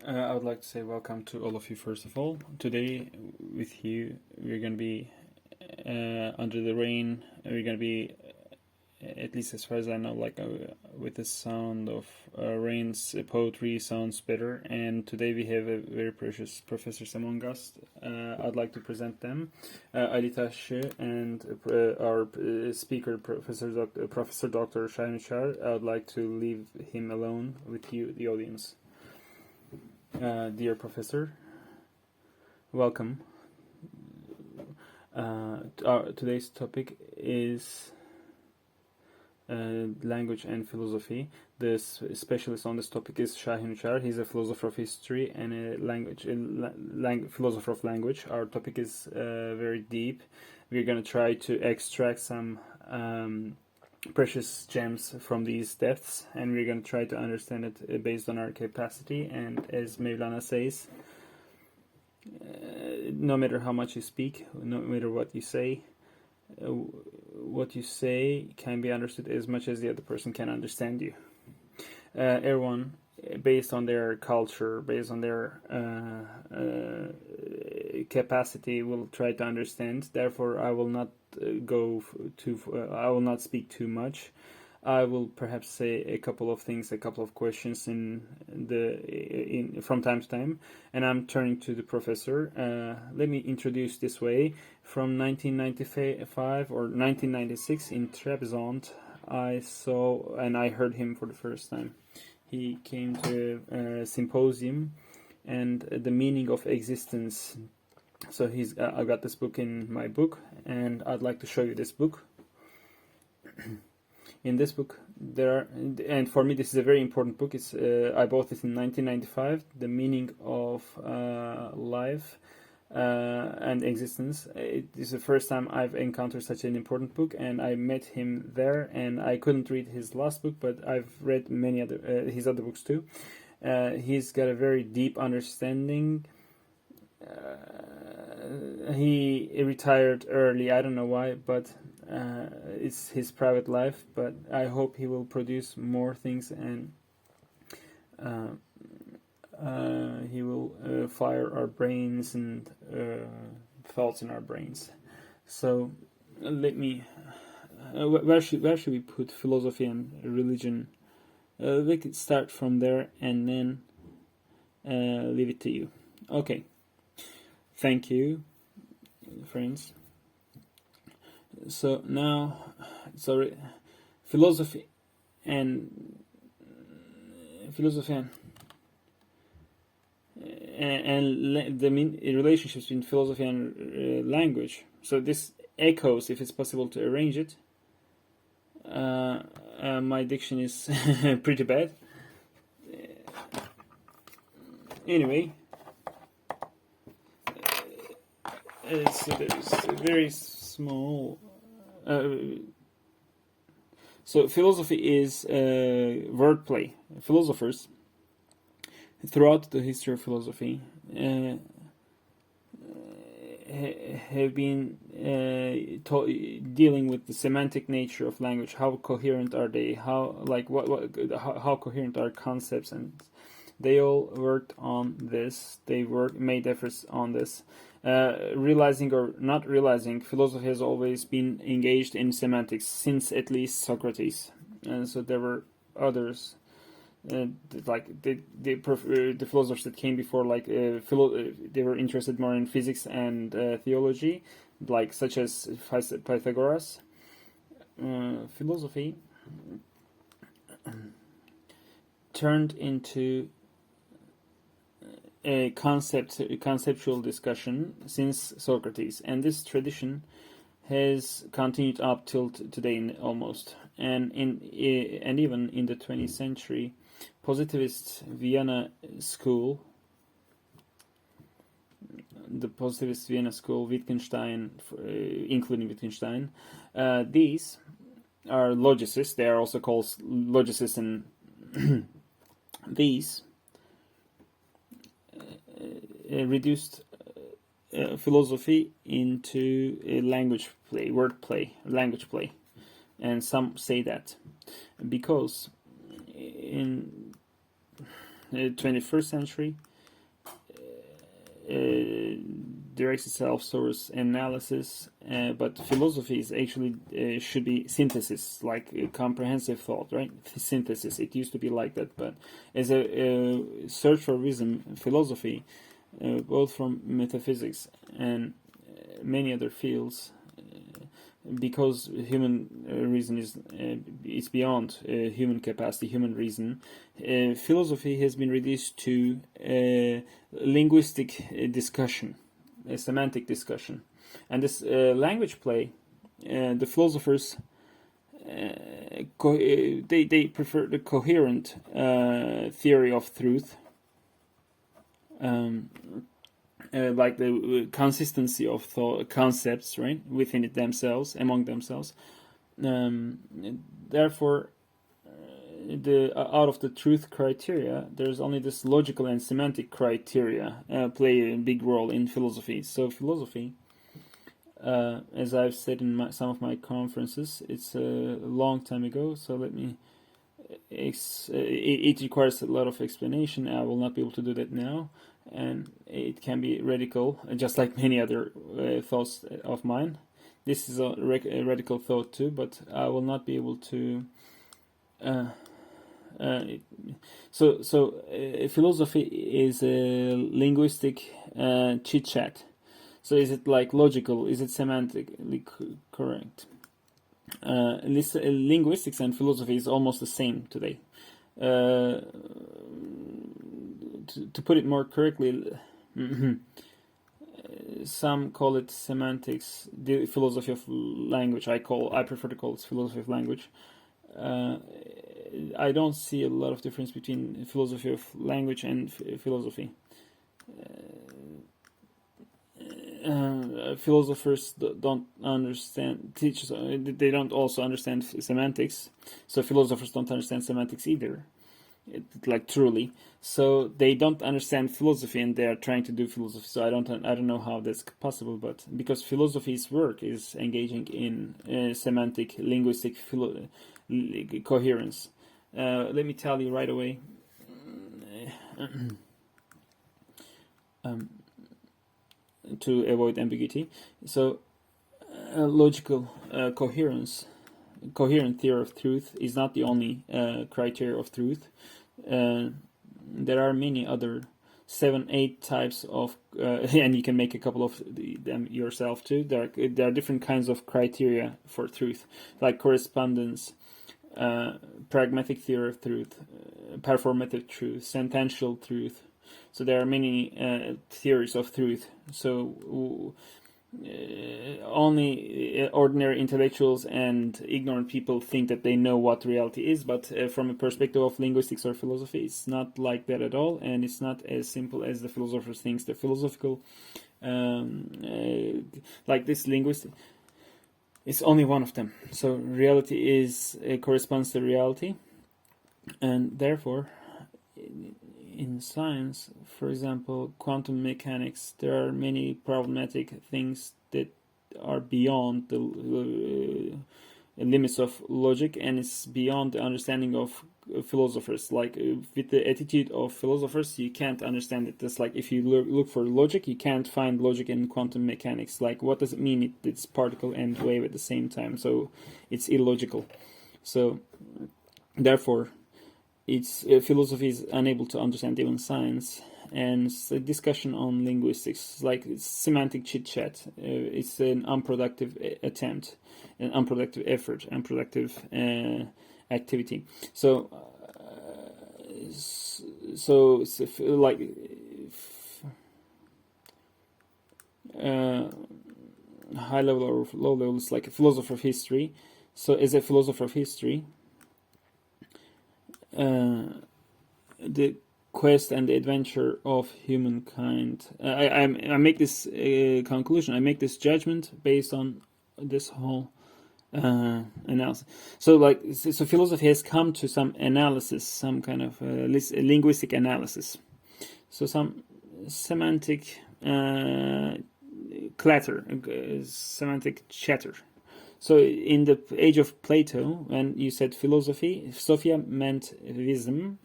I would like to say welcome to all of you first of all. Today with you we're going to be under the rain. We're going to be, at least as far as I know, with the sound of rain's poetry sounds better. And today we have a very precious professors among us. I'd like to present them, Ali Taşçı and our speaker, Professor Dr. Şahin uçar. I'd like to leave him alone with you, the audience. Dear Professor, welcome. Today's topic is language and philosophy. The specialist on this topic is Şahin uçar. He's a philosopher of history and a philosopher of language. Our topic is very deep. We're going to try to extract some precious gems from these depths, and we're going to try to understand it based on our capacity. And as Mevlana says, no matter how much you speak, no matter what you say can be understood as much as the other person can understand you. Everyone, based on their culture, based on their capacity, will try to understand. Therefore, I will not I will not speak too much. I will perhaps say a couple of things, a couple of questions from time to time, and I'm turning to the professor. Let me introduce this way. From 1995 or 1996 in Trabzon, I heard him for the first time. He came to a symposium and the meaning of existence. So I got this book in my book, and I'd like to show you this book. In this book, and for me this is a very important book. I bought it in 1995. The meaning of life and existence. It is the first time I've encountered such an important book, and I met him there. And I couldn't read his last book, but I've read many his other books too. He's got a very deep understanding. He retired early. I don't know why, but it's his private life. But I hope he will produce more things, and he will fire our brains and thoughts in our brains. So let me. Where should we put philosophy and religion? We could start from there and then leave it to you. Okay. Thank you, friends. So now, philosophy and the relationships between philosophy and language. So this echoes, if it's possible to arrange it. My diction is pretty bad. Anyway. It's very small. So philosophy is wordplay. Philosophers throughout the history of philosophy have been dealing with the semantic nature of language. How coherent are they? How coherent are concepts? And they all worked on this. They made efforts on this. Realizing or not realizing, philosophy has always been engaged in semantics since at least Socrates, and so there were others, like the philosophers that came before, they were interested more in physics and theology, such as Pythagoras. Philosophy turned into a conceptual discussion since Socrates, and this tradition has continued up till today almost. And even in the 20th century, positivist Vienna school, Wittgenstein, including Wittgenstein, these are logicists. They are also called logicists, and these reduced philosophy into a language play, and some say that because in the 21st century directs itself towards analysis, but philosophy is actually should be synthesis, like comprehensive thought, right? Synthesis. It used to be like that, but as a search for wisdom, philosophy, both from metaphysics and many other fields, because human reason is it's beyond human capacity, human reason. Philosophy has been reduced to linguistic discussion, a semantic discussion, and this language play. The philosophers they prefer the coherent theory of truth. Like the consistency of thought, concepts, right, within it themselves, among themselves. Therefore, out of the truth criteria, there's only this logical and semantic criteria play a big role in philosophy. So philosophy, as I've said in some of my conferences, it's a long time ago. So let me. It requires a lot of explanation. I will not be able to do that now. And it can be radical, just like many other thoughts of mine. This is a radical thought too, but I will not be able to. Philosophy is a linguistic chit chat. So is it like logical? Is it semantically correct? Linguistics and philosophy is almost the same today. To put it more correctly, some call it semantics, the philosophy of language. I prefer to call it philosophy of language. I don't see a lot of difference between philosophy of language and philosophy. Philosophers don't understand, teachers, they don't also understand semantics, so philosophers don't understand semantics either. Like truly, so they don't understand philosophy, and they are trying to do philosophy. So I don't know how that's possible, but because philosophy's work is engaging in semantic, linguistic coherence. Let me tell you right away. To avoid ambiguity, so logical coherence. Coherent theory of truth is not the only criteria of truth. There are many other 7-8 types of, and you can make a couple of them yourself too. There are different kinds of criteria for truth, like correspondence, pragmatic theory of truth, performative truth, sentential truth. So there are many theories of truth. So only ordinary intellectuals and ignorant people think that they know what reality is, but from a perspective of linguistics or philosophy, it's not like that at all, and it's not as simple as the philosophers think. The philosophical, like this linguistic, it's only one of them. So reality is corresponds to reality, and therefore, in science, for example, quantum mechanics, there are many problematic things that are beyond the limits of logic, and it's beyond the understanding of philosophers. Like with the attitude of philosophers, you can't understand it. Just like if you look for logic, you can't find logic in quantum mechanics. Like what does it mean? It's particle and wave at the same time, so it's illogical. So therefore, its philosophy is unable to understand even science, and it's a discussion on linguistics, like it's semantic chit chat. It's an unproductive attempt, an unproductive effort, unproductive activity. So like high level or low level is like a philosopher of history. So as a philosopher of history, the quest and the adventure of humankind. I make this conclusion. I make this judgment based on this whole analysis. So philosophy has come to some analysis, some kind of linguistic analysis. So some semantic semantic chatter. So in the age of Plato, when you said philosophy, Sophia meant wisdom,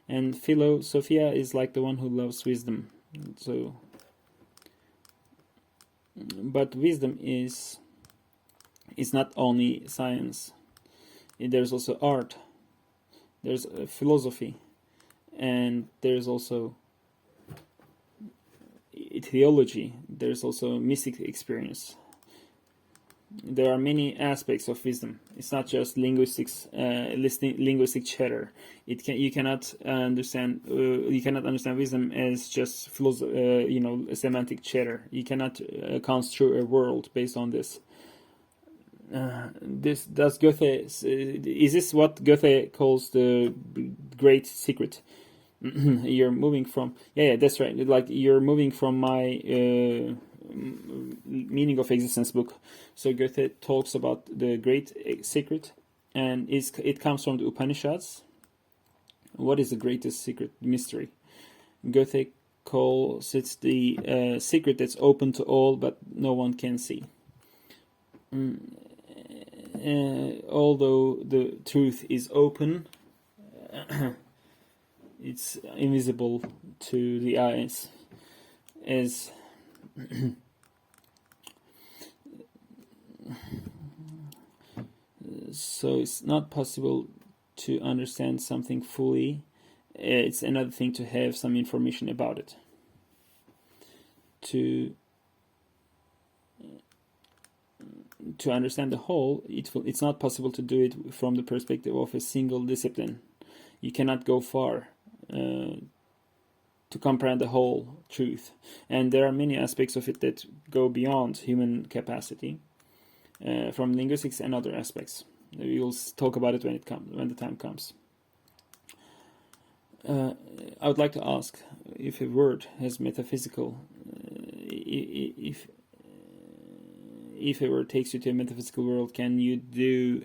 and Philosophia is like the one who loves wisdom. So But wisdom is not only science. There's also art, there's philosophy, and there's also theology, there's also mystic experience. There are many aspects of wisdom. It's not just linguistics, linguistic chatter. You cannot understand wisdom as just semantic chatter. You cannot construct a world based on this. Is this what Goethe calls the great secret? You're moving from, yeah, that's right. Like, you're moving from my meaning of existence book. So Goethe talks about the great secret, and it comes from the Upanishads. What is the greatest secret mystery? Goethe calls it the secret that's open to all, but no one can see. Although the truth is open, it's invisible to the eyes, as so it's not possible to understand something fully. It's another thing to have some information about it. To understand the whole, it's not possible to do it from the perspective of a single discipline. You cannot go far to comprehend the whole truth, and there are many aspects of it that go beyond human capacity, from linguistics and other aspects. We will talk about it when the time comes. I would like to ask if a word has metaphysical, if a word takes you to a metaphysical world, can you do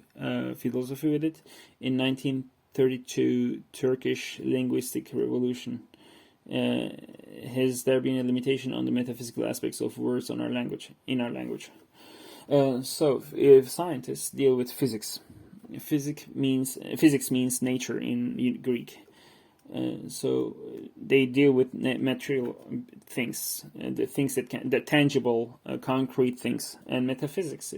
philosophy with it? In 1932 Turkish linguistic revolution, has there been a limitation on the metaphysical aspects of words in our language? So if scientists deal with physics means nature in Greek. So they deal with material things, the things the tangible, concrete things, and metaphysics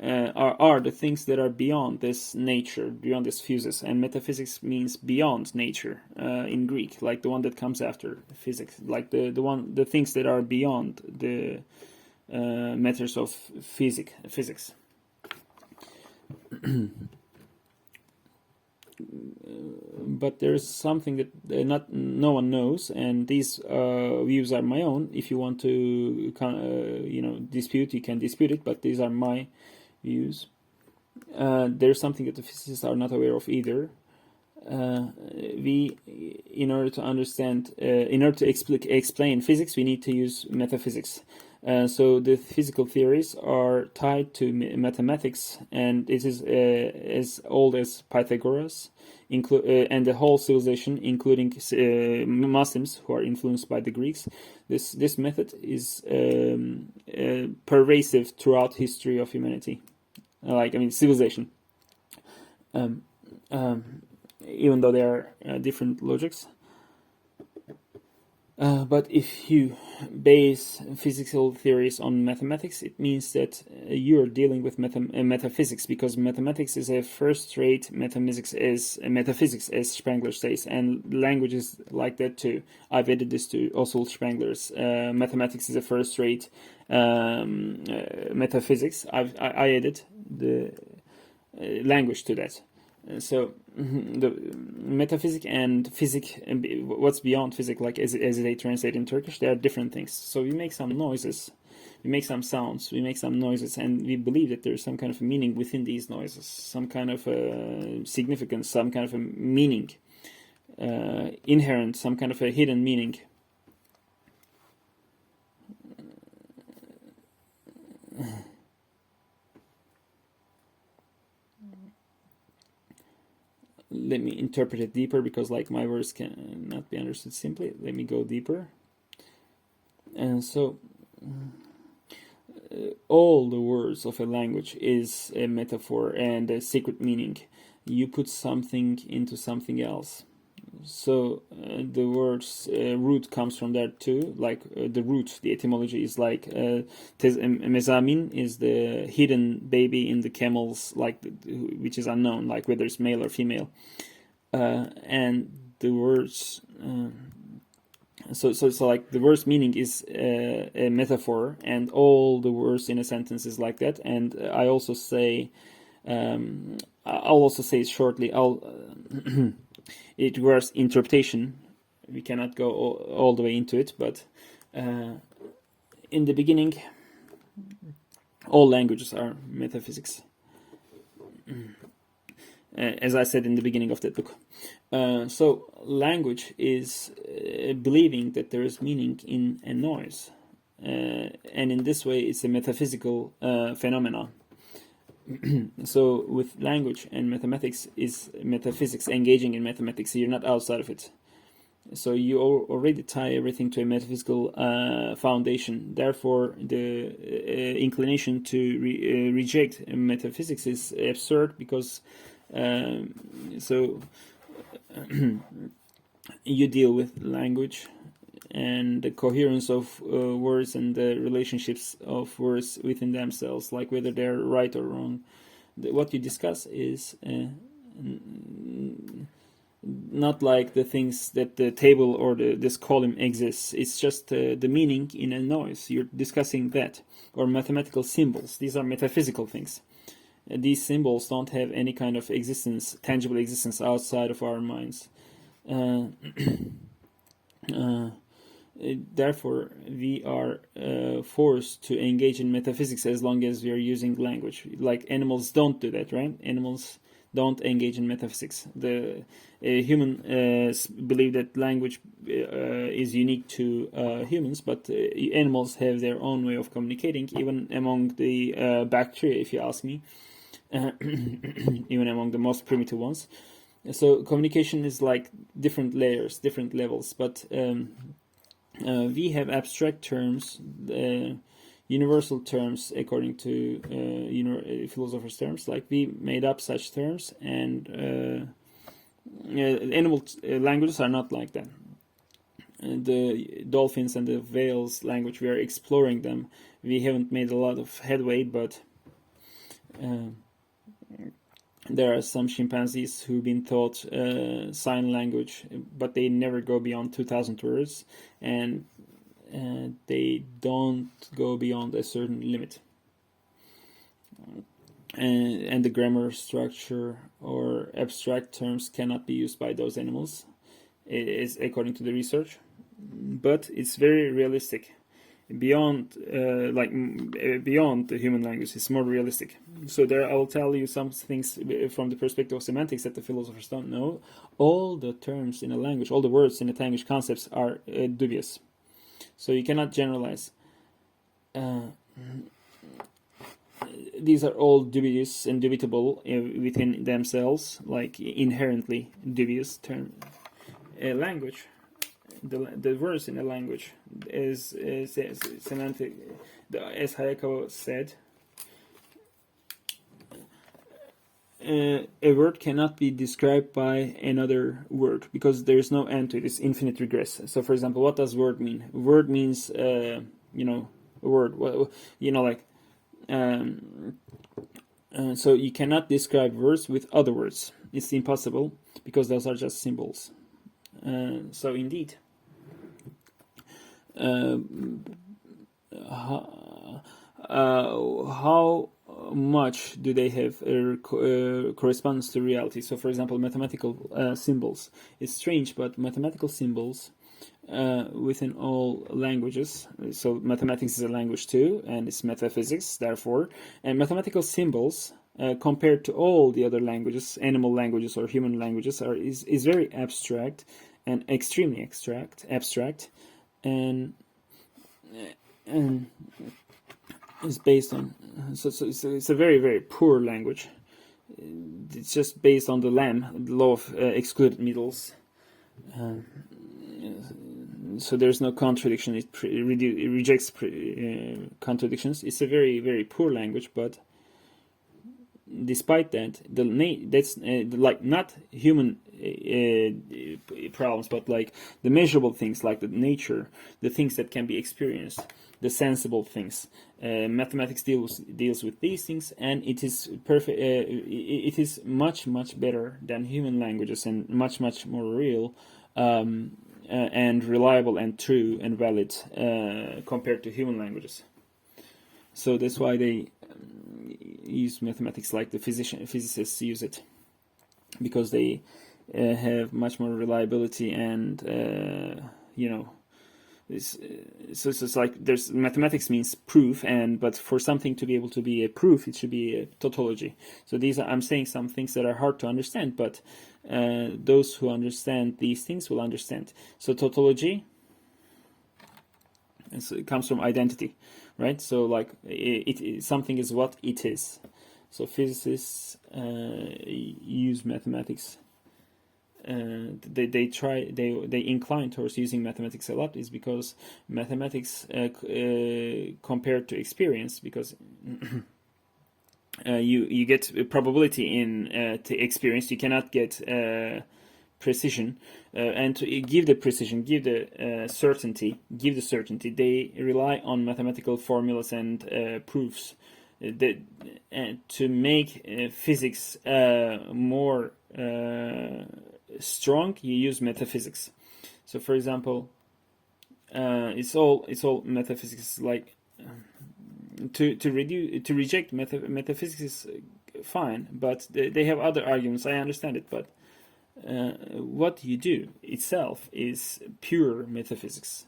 are the things that are beyond this nature, beyond this physis. And metaphysics means beyond nature in Greek, like the one that comes after physics, like the things that are beyond the matters of physics. But there's something that no one knows, and these views are my own. If you want to dispute, you can dispute it, but these are my views. There's something that the physicists are not aware of either. In order to explain physics, we need to use metaphysics. So the physical theories are tied to mathematics, and it is as old as Pythagoras, and the whole civilization, including Muslims who are influenced by the Greeks. This method is pervasive throughout history of humanity, civilization. Even though there are different logics. But if you base physical theories on mathematics, it means that you're dealing with metaphysics, because mathematics is a first-rate metaphysics, as Spengler says, and language is like that too. I've added this to Oswald Spengler's mathematics is a first-rate metaphysics. I added the language to that. So the metaphysic and physic, what's beyond physic, like as they translate in Turkish, they are different things. So we make some noises, we make some sounds, we make some noises, and we believe that there's some kind of a meaning within these noises, some kind of a significance, some kind of a meaning, inherent, some kind of a hidden meaning. Let me interpret it deeper, because my words cannot be understood simply. Let me go deeper. And so all the words of a language is a metaphor and a secret meaning. You put something into something else. The word's root comes from there too. Like the root, the etymology is like mezamin is the hidden baby in the camels, like which is unknown, like whether it's male or female. And the words, so like the word's meaning is a metaphor, and all the words in a sentence is like that. And I also say, I'll also say it shortly. It requires interpretation. We cannot go all the way into it, but in the beginning, all languages are metaphysics. As I said in the beginning of that book. So language is believing that there is meaning in a noise. And in this way, it's a metaphysical phenomenon. So with language and mathematics is metaphysics, engaging in mathematics. You're not outside of it. So you already tie everything to a metaphysical foundation. Therefore, the inclination to reject metaphysics is absurd, because you deal with language and the coherence of words and the relationships of words within themselves, like whether they're right or wrong. What you discuss is not like the things that the table or this column exists. It's just the meaning in a noise. You're discussing that. Or mathematical symbols. These are metaphysical things. These symbols don't have any kind of existence, tangible existence outside of our minds. Therefore, we are forced to engage in metaphysics as long as we are using language. Like animals don't do that, right? Animals don't engage in metaphysics. The human believe that language is unique to humans, but animals have their own way of communicating, even among the bacteria, if you ask me, even among the most primitive ones. So communication is like different layers, different levels, but we have abstract terms, universal terms according to philosophers' terms. Like we made up such terms, and animal languages are not like that. The dolphins and the whales language, we are exploring them. We haven't made a lot of headway, but there are some chimpanzees who've been taught sign language, but they never go beyond 2,000 words, and they don't go beyond a certain limit. And the grammar structure or abstract terms cannot be used by those animals, is according to the research. But it's very realistic. Beyond beyond the human language, it's more realistic. So there, I will tell you some things from the perspective of semantics that the philosophers don't know. All the terms in a language, all the words in a language, concepts are dubious. So you cannot generalize. These are all dubious and dubitable within themselves, like inherently dubious term. A language. The words in a language is semantic. As Hayakawa said, a word cannot be described by another word because there is no end to it. It's infinite regress. So, for example, what does word mean? Word means, a word. So you cannot describe words with other words. It's impossible because those are just symbols. So indeed. How much do they have correspondence to reality? So, for example, mathematical symbols. It's strange, but mathematical symbols within all languages. So, mathematics is a language too, and it's metaphysics, therefore. And mathematical symbols, compared to all the other languages, animal languages or human languages, is very abstract and extremely abstract. And it's based on it's a very, very poor language. It's just based on the law of excluded middles. So there's no contradiction. It rejects contradictions. It's a very, very poor language, but despite that, that's like not human problems, but like the measurable things, like the nature, the things that can be experienced, the sensible things. Mathematics deals with these things, and it is perfect. It is much better than human languages, and much more real, and reliable and true and valid compared to human languages. So that's why they use mathematics like the physicists use it, because they have much more reliability, and so it's like there's mathematics means proof, but for something to be able to be a proof, it should be a tautology. So I'm saying some things that are hard to understand, but those who understand these things will understand. So tautology, it comes from identity, right? So like something is what it is. So physicists use mathematics. They incline towards using mathematics a lot, is because mathematics compared to experience, because you get probability in to experience, you cannot get precision, and to give the precision, give the certainty, they rely on mathematical formulas and proofs to make physics more strong. You use metaphysics. So for example, it's all metaphysics. Like to reject metaphysics is fine, but they have other arguments. I understand it, but what you do itself is pure metaphysics,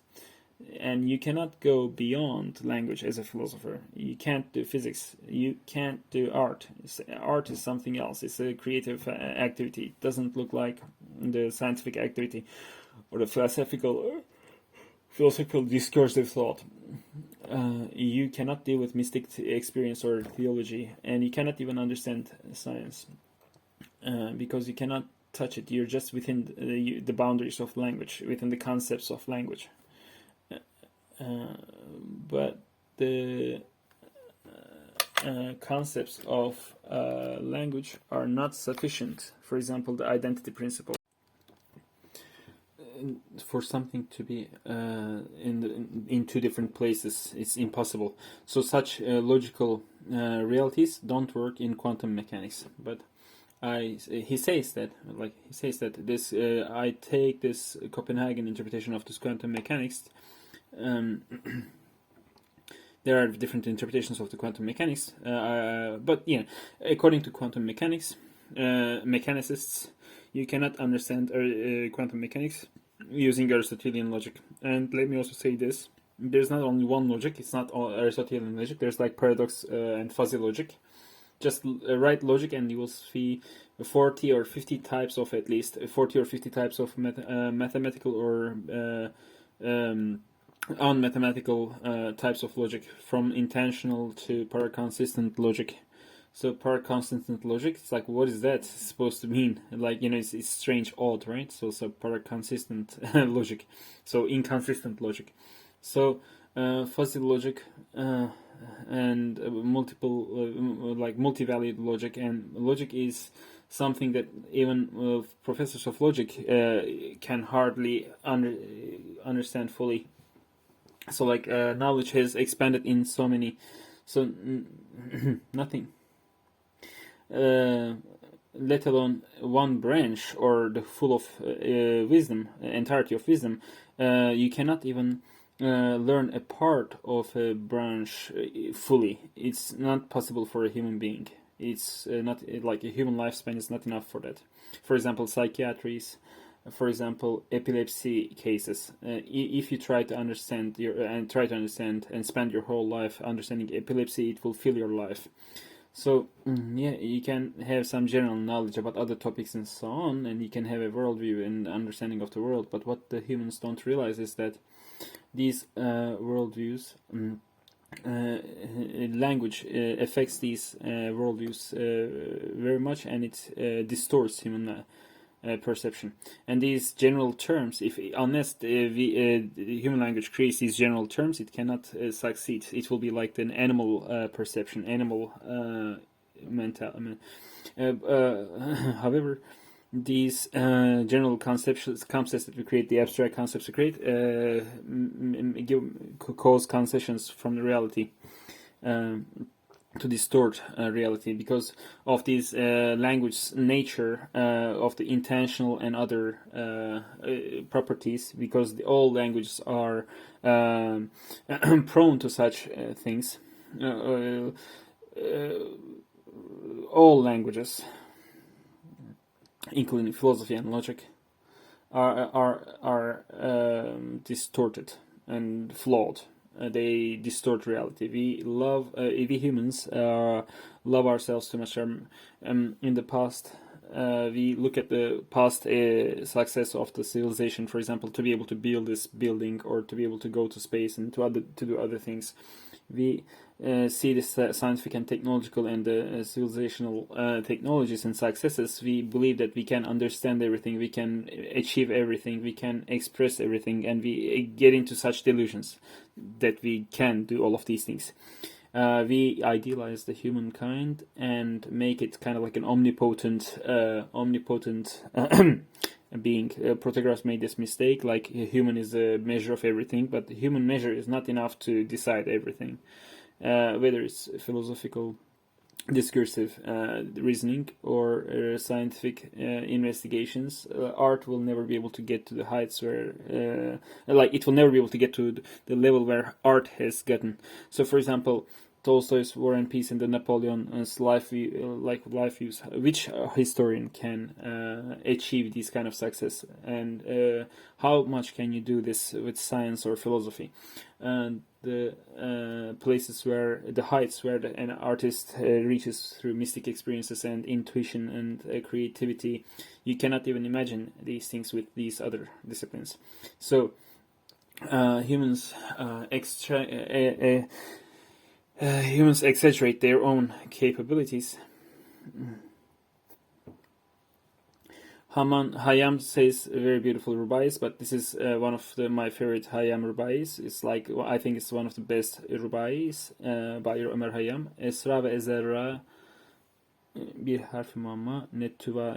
and you cannot go beyond language as a philosopher. You can't do physics. You can't do art. Art is something else. It's a creative activity. It doesn't look like the scientific activity or the philosophical discursive thought. You cannot deal with mystic experience or theology, and you cannot even understand science because you cannot touch it. You're just within the boundaries of language, within the concepts of language. But the concepts of language are not sufficient. For example, the identity principle. For something to be in two different places, it's impossible. So such logical realities don't work in quantum mechanics. But he says that this I take this Copenhagen interpretation of this quantum mechanics. There are different interpretations of the quantum mechanics, but according to quantum mechanics, mechanicists, you cannot understand quantum mechanics using Aristotelian logic. And let me also say this: there's not only one logic. It's not all Aristotelian logic. There's like paradox and fuzzy logic. Just write logic, and you will see 40 or 50 types of mathematical or unmathematical types of logic, from intentional to paraconsistent logic. So paraconsistent logic, it's like, what is that supposed to mean? Like, it's strange, odd, right? So paraconsistent logic, so inconsistent logic. So fuzzy logic and multi-valued logic, and logic is something that even professors of logic can hardly understand fully. So knowledge has expanded in so many, nothing, let alone one branch or the full of wisdom, entirety of wisdom. You cannot even learn a part of a branch fully. It's not possible for a human being. It's not like a human lifespan is not enough for that. For example, psychiatries. For example, epilepsy cases. If you try to understand and spend your whole life understanding epilepsy, it will fill your life. So you can have some general knowledge about other topics and so on, and you can have a worldview and understanding of the world. But what the humans don't realize is that these worldviews, language affects these worldviews very much, and it distorts human perception. And these general terms, unless the human language creates these general terms, it cannot succeed. It will be like an animal perception, animal mental. However, these general concepts that we create, the abstract concepts we create, cause concessions from the reality, to distort reality because of these language nature of the intentional and other properties, because all languages are prone to such things. All languages, including philosophy and logic, are distorted and flawed. They distort reality. We humans love ourselves too much. In the past, we look at the past success of the civilization, for example, to be able to build this building or to be able to go to space and to do other things. We see the scientific and technological and civilizational technologies and successes. We believe that we can understand everything, we can achieve everything, we can express everything, and we get into such delusions that we can do all of these things. We idealize the humankind and make it kind of like an omnipotent being. Protagoras made this mistake, like a human is a measure of everything, but the human measure is not enough to decide everything. Whether it's philosophical, discursive reasoning or scientific investigations, art will never be able to get to the heights where, it will never be able to get to the level where art has gotten. So, for example, Tolstoy's War and Peace and the Napoleon's life views. Which historian can achieve this kind of success? And how much can you do this with science or philosophy? The places where the heights where an artist reaches through mystic experiences and intuition and creativity, you cannot even imagine these things with these other disciplines. So humans exaggerate their own capabilities. Hayam says very beautiful rubais, but this is one of my favorite Hayam rubais. It's like, I think it's one of the best rubais by Ömer Hayam. Esra ve ezerra bir harf muamma nettuva.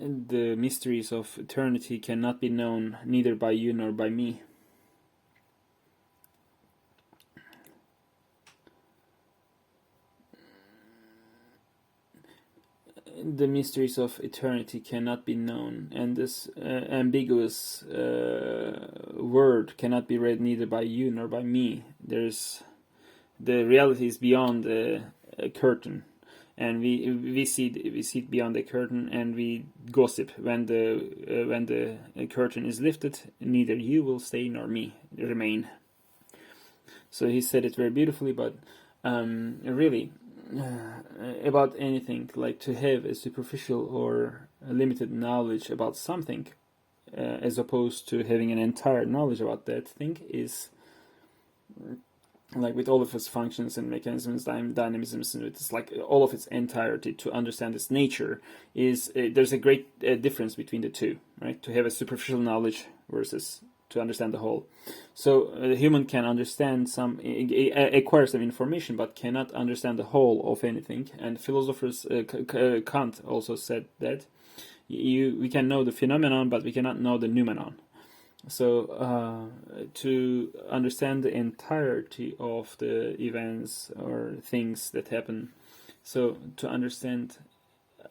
The mysteries of eternity cannot be known neither by you nor by me. The mysteries of eternity cannot be known, and this ambiguous word cannot be read neither by you nor by me. The reality is beyond the curtain, and we see it beyond the curtain, and we gossip when the curtain is lifted. Neither you will stay nor me remain. So he said it very beautifully, but really. About anything, like to have a superficial or a limited knowledge about something, as opposed to having an entire knowledge about that thing, is like with all of its functions and mechanisms, dynamisms, and it's like all of its entirety. To understand its nature is there's a great difference between the two, right? To have a superficial knowledge versus to understand the whole. So the human can understand acquire some information, but cannot understand the whole of anything. And philosophers, Kant also said that we can know the phenomenon, but we cannot know the noumenon. So to understand the entirety of the events or things that happen, so to understand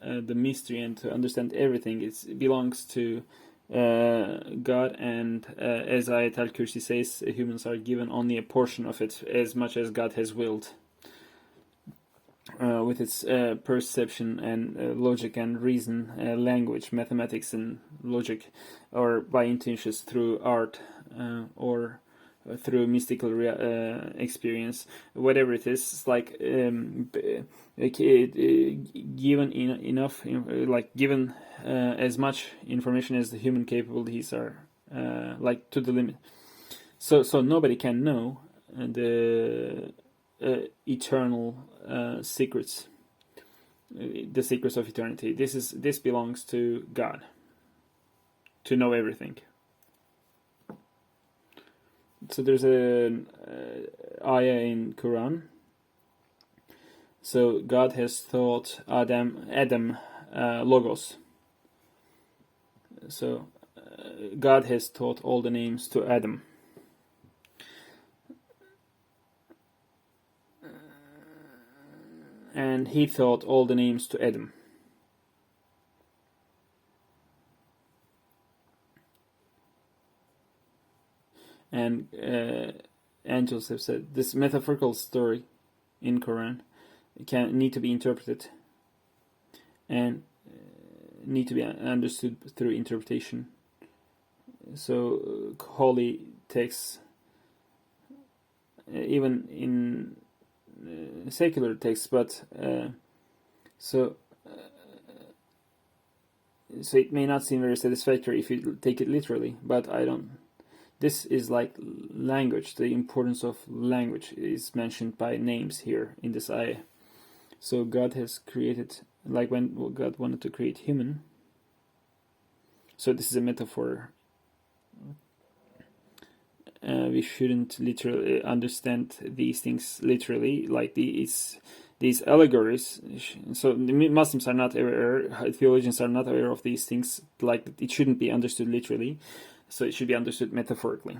the mystery and to understand everything, it belongs to God, and as Ayatul Kursi says, humans are given only a portion of it, as much as God has willed, with its perception and logic and reason, language, mathematics and logic, or by intuitions through art or through mystical experience, whatever it is. It's like given enough, given as much information as the human capabilities are, like to the limit. So nobody can know the eternal secrets, the secrets of eternity. This belongs to God, to know everything. So there's an ayah in Quran. So God has taught Adam logos. So God has taught all the names to Adam. And he taught all the names to Adam. And angels have said this metaphorical story in Quran can need to be interpreted and need to be understood through interpretation. So holy texts, even in secular texts, but so it may not seem very satisfactory if you take it literally, but I don't. This is like language. The importance of language is mentioned by names here in this ayah. So God has created, like when God wanted to create human. So this is a metaphor. We shouldn't literally understand these things literally, like these allegories. So the Muslims are not aware, theologians are not aware of these things, like it shouldn't be understood literally. So it should be understood metaphorically.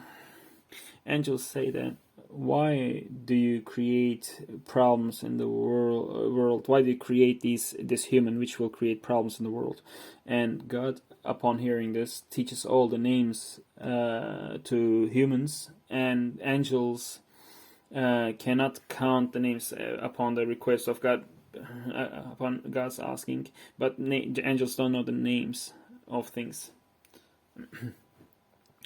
Angels say that, why do you create problems in the world? Why do you create this human which will create problems in the world? And God, upon hearing this, teaches all the names to humans, and angels cannot count the names upon the request of God, upon God's asking. But angels don't know the names of things.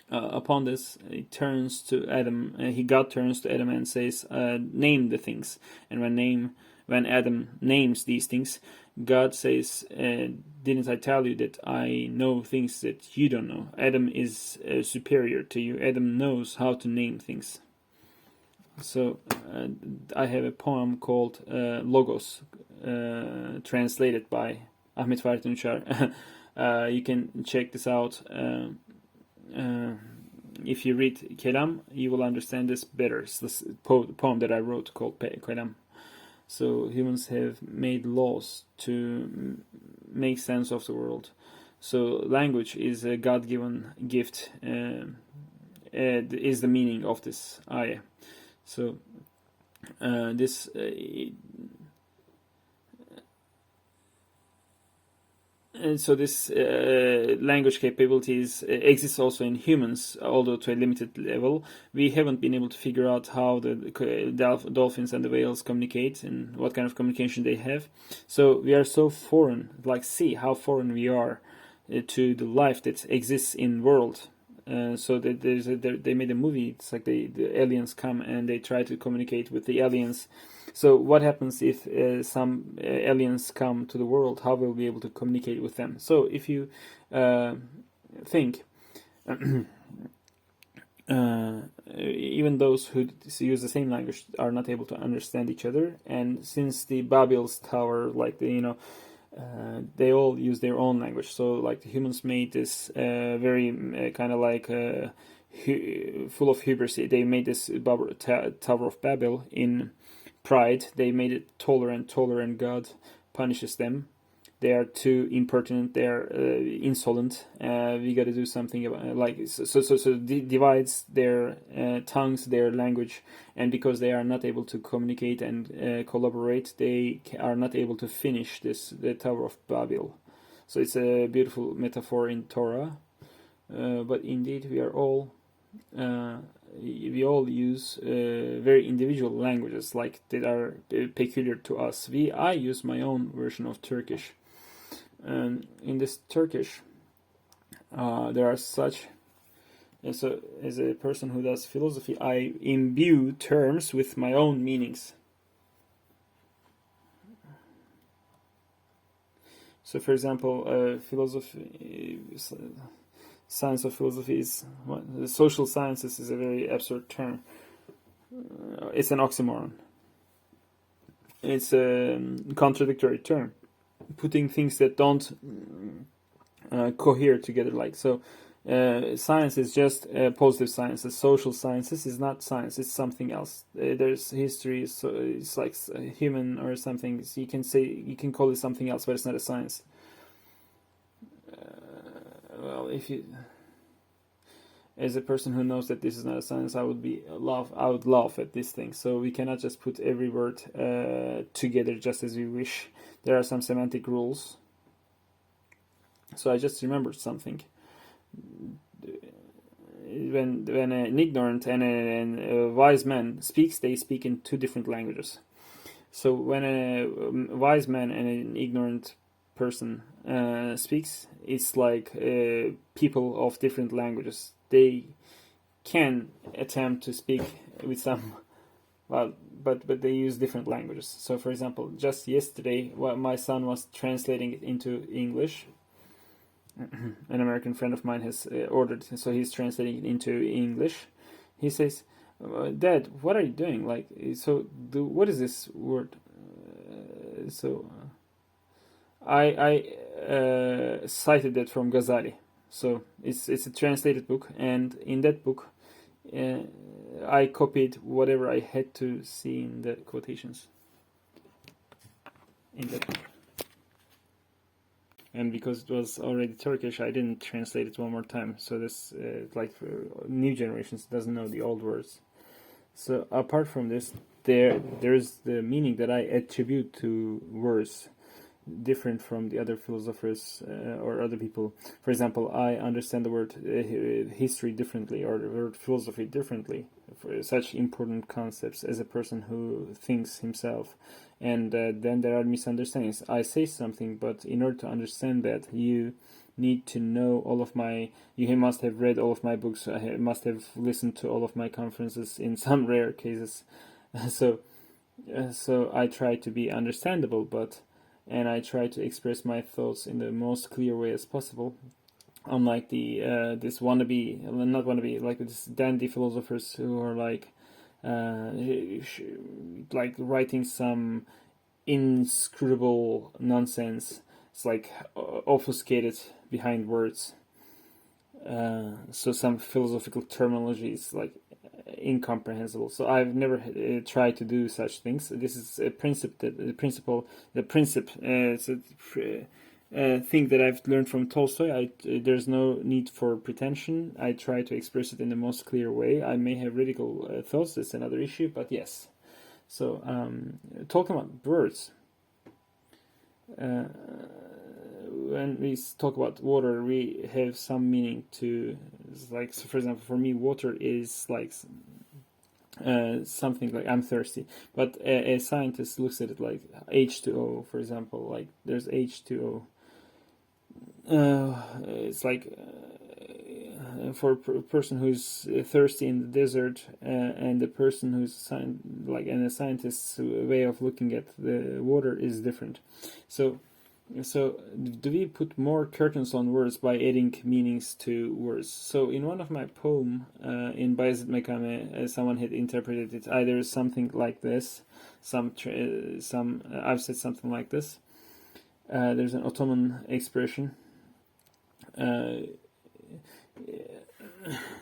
Upon this, God turns to Adam and says, "Name the things." And when Adam names these things, God says, "Didn't I tell you that I know things that you don't know?" Adam is superior to you. Adam knows how to name things. So I have a poem called Logos, translated by Ahmet Fahrettin Uçar. You can check this out. If you read Kelam, you will understand this better. It's this poem that I wrote called Kelam. So humans have made laws to make sense of the world. So language is a God-given gift. Is the meaning of this ayah. So this. And so this language capabilities exists also in humans, although to a limited level. We haven't been able to figure out how the dolphins and the whales communicate and what kind of communication they have. So we are so foreign, like see how foreign we are to the life that exists in the world. So that they made a movie. It's like the aliens come and they try to communicate with the aliens. So what happens if some aliens come to the world? How will we be able to communicate with them? So if you think, even those who use the same language are not able to understand each other. And since the Babel's tower, like they all use their own language. So like the humans made this very kind of like full of hubris. They made this Tower of Babel in pride. They made it taller and taller, and God punishes them. They are too impertinent. They are insolent. We got to do something about divides their tongues, their language, and because they are not able to communicate and collaborate, they are not able to finish the Tower of Babel. So it's a beautiful metaphor in Torah. But indeed, we all use very individual languages, like that are peculiar to us. I use my own version of Turkish. In this Turkish, there are such. So, as a person who does philosophy, I imbue terms with my own meanings. So, for example, philosophy, science of philosophy is the social sciences is a very absurd term. It's an oxymoron. It's a contradictory term, putting things that don't cohere together. Like so, Science is just positive sciences. Social sciences is not science. It's something else. There's history, so it's like human or something. So you can call it something else, but it's not a science. Well, as a person who knows that this is not a science, I would laugh at this thing. So we cannot just put every word together just as we wish. There are some semantic rules. So I just remembered something. When an ignorant and a wise man speaks, they speak in two different languages. So when a wise man and an ignorant person speaks, it's like people of different languages. They can attempt to speak with some, well, but they use different languages. So, for example, just yesterday, my son was translating it into English. An American friend of mine has ordered, so he's translating it into English. He says, "Dad, what are you doing? Like, what is this word?" I cited that from Ghazali. So it's a translated book, and in that book, I copied whatever I had to see in the quotations in that book. And because it was already Turkish, I didn't translate it one more time. So this, like for new generations, doesn't know the old words. So apart from this, there's the meaning that I attribute to words, different from the other philosophers or other people. For example, I understand the word history differently, or the word philosophy differently, for such important concepts as a person who thinks himself. And then there are misunderstandings. I say something, but in order to understand that, you need to know you must have read all of my books, must have listened to all of my conferences in some rare cases. So I try to be understandable, and I try to express my thoughts in the most clear way as possible. Unlike this like this dandy philosophers who are like writing some inscrutable nonsense. It's like obfuscated behind words. So some philosophical terminology is like incomprehensible. So I've never tried to do such things. This is a thing that I've learned from Tolstoy. There's no need for pretension. I try to express it in the most clear way. I may have radical thoughts. That's another issue, but yes. So talking about words, when we talk about water, we have some meaning to, like, so for example, for me, water is like something like I'm thirsty, but a scientist looks at it like H2O, for example. Like there's H2O. It's like for a person who's thirsty in the desert, and the person who's and a scientist's way of looking at the water is different. So do we put more curtains on words by adding meanings to words? So in one of my poem in Bayezid Mekame, someone had interpreted it either something like this, I've said something like this. There's an Ottoman expression.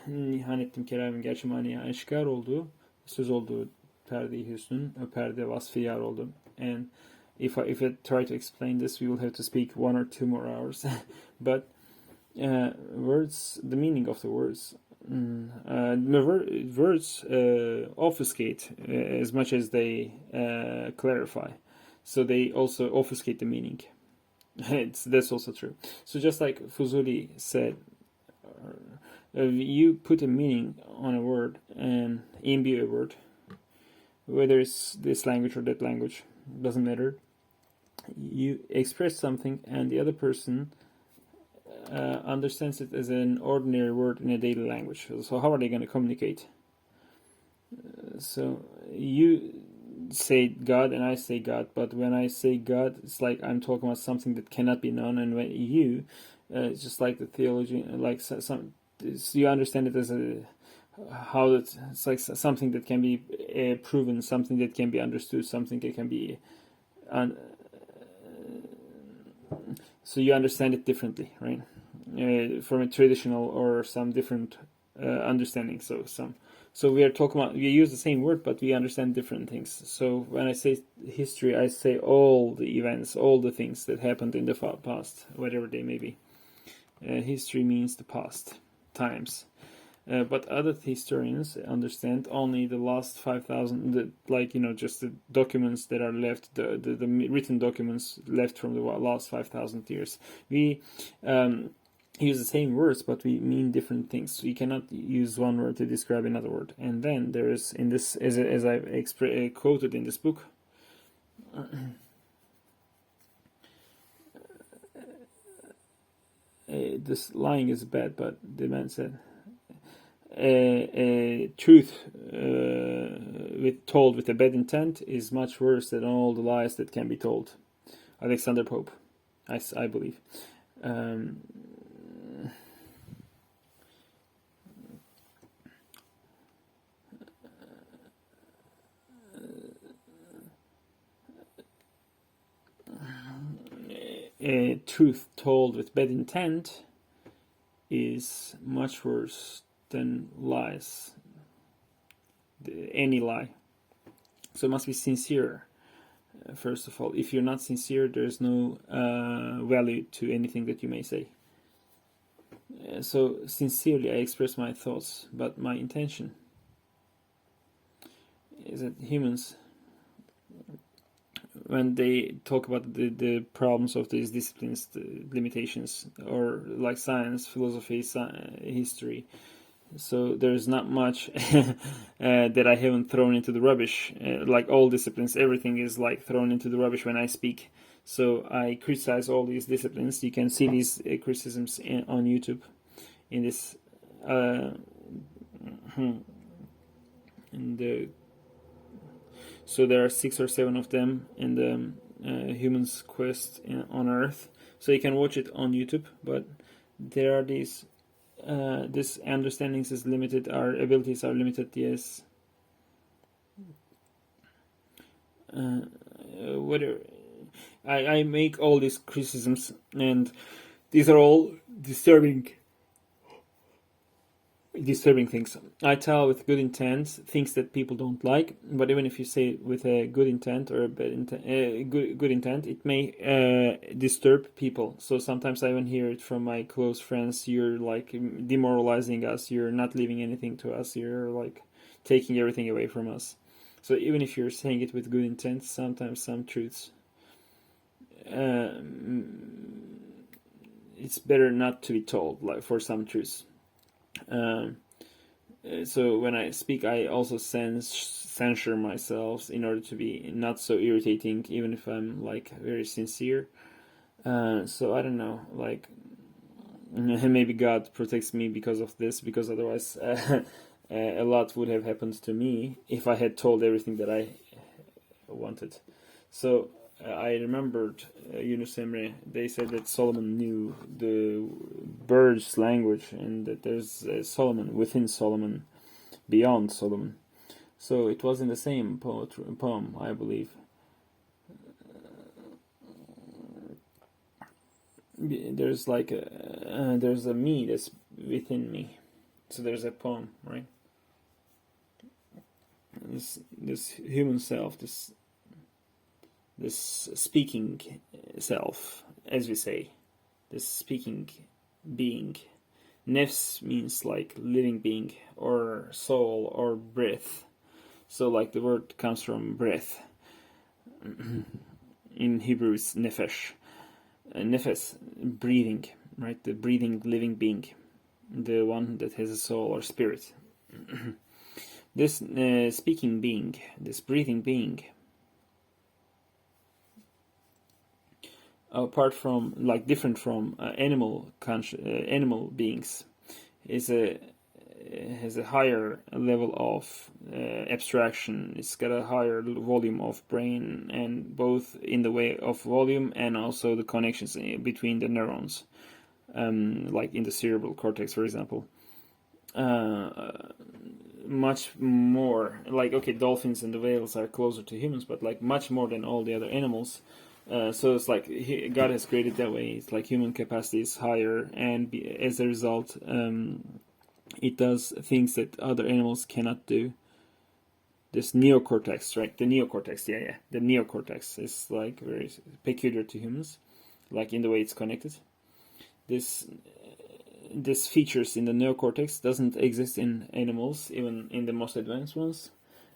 Nihan ettim keramin gerçi maniye aşikar olduğu, söz olduğu perde-i hüsnün, o perde vasfı yar oldu. And if I try to explain this, we will have to speak 1 or 2 more hours. But words, the meaning of the words, words obfuscate as much as they clarify. So they also obfuscate the meaning. That's also true. So just like Fuzuli said, you put a meaning on a word and imbue a word, whether it's this language or that language, doesn't matter. You express something and the other person understands it as an ordinary word in a daily language. So how are they going to communicate? So you say God and I say God, but when I say God, it's like I'm talking about something that cannot be known, and when you, it's just like the theology, like so you understand it as it's like something that can be proven, something that can be understood, something that can be so you understand it differently, right? from a traditional or some different understanding. So we are talking about, we use the same word, but we understand different things. So when I say history, I say all the events, all the things that happened in the past, whatever they may be. History means the past times. But other historians understand only the last 5,000, just the documents that are left, the written documents left from the last 5,000 years. We use the same words, but we mean different things. So you cannot use one word to describe another word. And then there is, in this, as I quoted in this book, this lying is bad, but the man said, truth told with a bad intent is much worse than all the lies that can be told. Alexander Pope, I believe. Truth told with bad intent is much worse than lies, any lie. So it must be sincere, first of all. If you're not sincere, there's no value to anything that you may say. So sincerely I express my thoughts, but my intention is that humans, when they talk about the problems of these disciplines, the limitations, or like science, philosophy, history, so there's not much that I haven't thrown into the rubbish. Like all disciplines, everything is like thrown into the rubbish when I speak. So I criticize all these disciplines. You can see these criticisms on YouTube in this so there are 6 or 7 of them in the Human's Quest on Earth. So you can watch it on YouTube, but there are these this understandings is limited, our abilities are limited, yes. Whether I make all these criticisms, and these are all disturbing things. I tell with good intent things that people don't like, but even if you say with a good intent or a bad good intent, it may disturb people. So sometimes I even hear it from my close friends: you're like demoralizing us, you're not leaving anything to us, you're like taking everything away from us. So even if you're saying it with good intent, sometimes some truths it's better not to be told, like for some truths. So when I speak, I also censure myself in order to be not so irritating, even if I'm like very sincere. So I don't know, like maybe God protects me because of this, because otherwise a lot would have happened to me if I had told everything that I wanted. So I remembered Yunus Emre. They said that Solomon knew the bird's language, and that there's Solomon within Solomon, beyond Solomon. So it was in the same poem, I believe. There's like there's a me that's within me. So there's a poem, right? This human self, this speaking self, as we say, this speaking being. Nefs means like living being, or soul, or breath. So like the word comes from breath. In Hebrew it's nefesh. Nefes, breathing, right? The breathing living being, the one that has a soul or spirit. This speaking being, this breathing being, apart from, like, different from animal beings, has a higher level of abstraction. It's got a higher volume of brain, and both in the way of volume and also the connections between the neurons, like in the cerebral cortex, for example. Much more, like, okay, dolphins and the whales are closer to humans, but like much more than all the other animals. So it's like God has created that way. It's like human capacity is higher, and as a result, it does things that other animals cannot do. This neocortex, right? The neocortex, yeah. The neocortex is like very peculiar to humans, like in the way it's connected. This features in the neocortex doesn't exist in animals, even in the most advanced ones.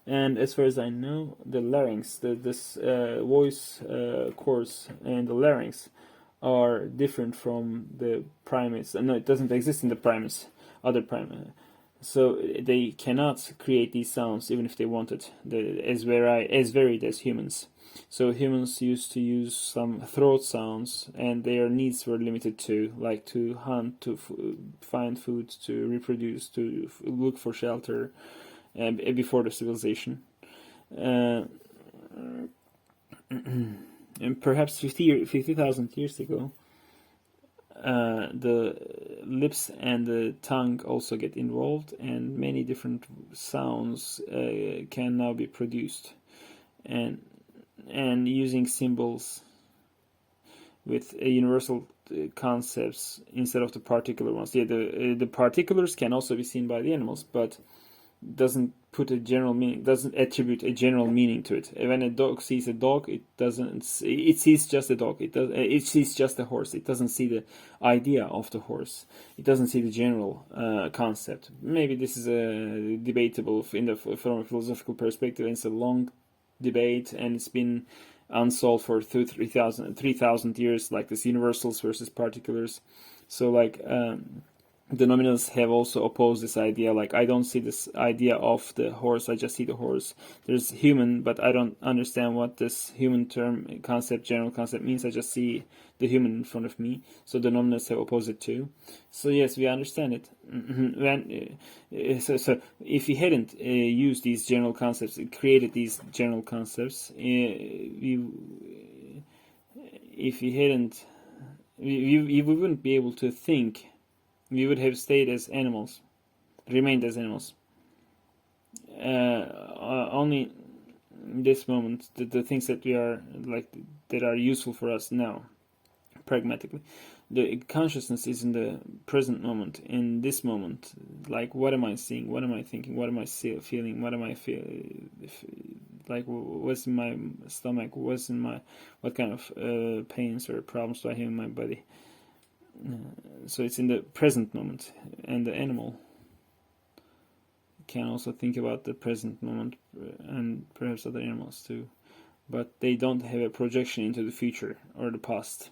And as far as I know, the larynx, this voice cords and the larynx are different from the primates. No, it doesn't exist in the primates, other primates. So they cannot create these sounds even if they wanted, as varied as humans. So humans used to use some throat sounds, and their needs were limited to, like, to hunt, to find food, to reproduce, to look for shelter, before the civilization. And perhaps 50,000 years ago, the lips and the tongue also get involved, and many different sounds can now be produced, and using symbols with universal concepts instead of the particular ones. Yeah, the particulars can also be seen by the animals, but doesn't put a general meaning, doesn't attribute a general meaning to it. When a dog sees a dog, it sees just a dog. It sees just a horse. It doesn't see the idea of the horse. It doesn't see the general concept. Maybe this is debatable from a philosophical perspective. It's a long debate, and it's been unsolved for 3,000 years, like this universals versus particulars. So like the nominalists have also opposed this idea, like, I don't see this idea of the horse, I just see the horse. There's human, but I don't understand what this human term, concept, general concept means. I just see the human in front of me. So the nominalists have opposed it too. So yes, we understand it. So if we hadn't used these general concepts, created these general concepts, we wouldn't be able to think. We would have stayed as animals, remained as animals. Only in this moment, the things that we are, like, that are useful for us now, pragmatically, the consciousness is in the present moment, in this moment. Like, what am I seeing? What am I thinking? What am I feeling? What am I feeling? Like, what's in my stomach? What kind of pains or problems do I have in my body? So it's in the present moment, and the animal can also think about the present moment, and perhaps other animals too, but they don't have a projection into the future or the past,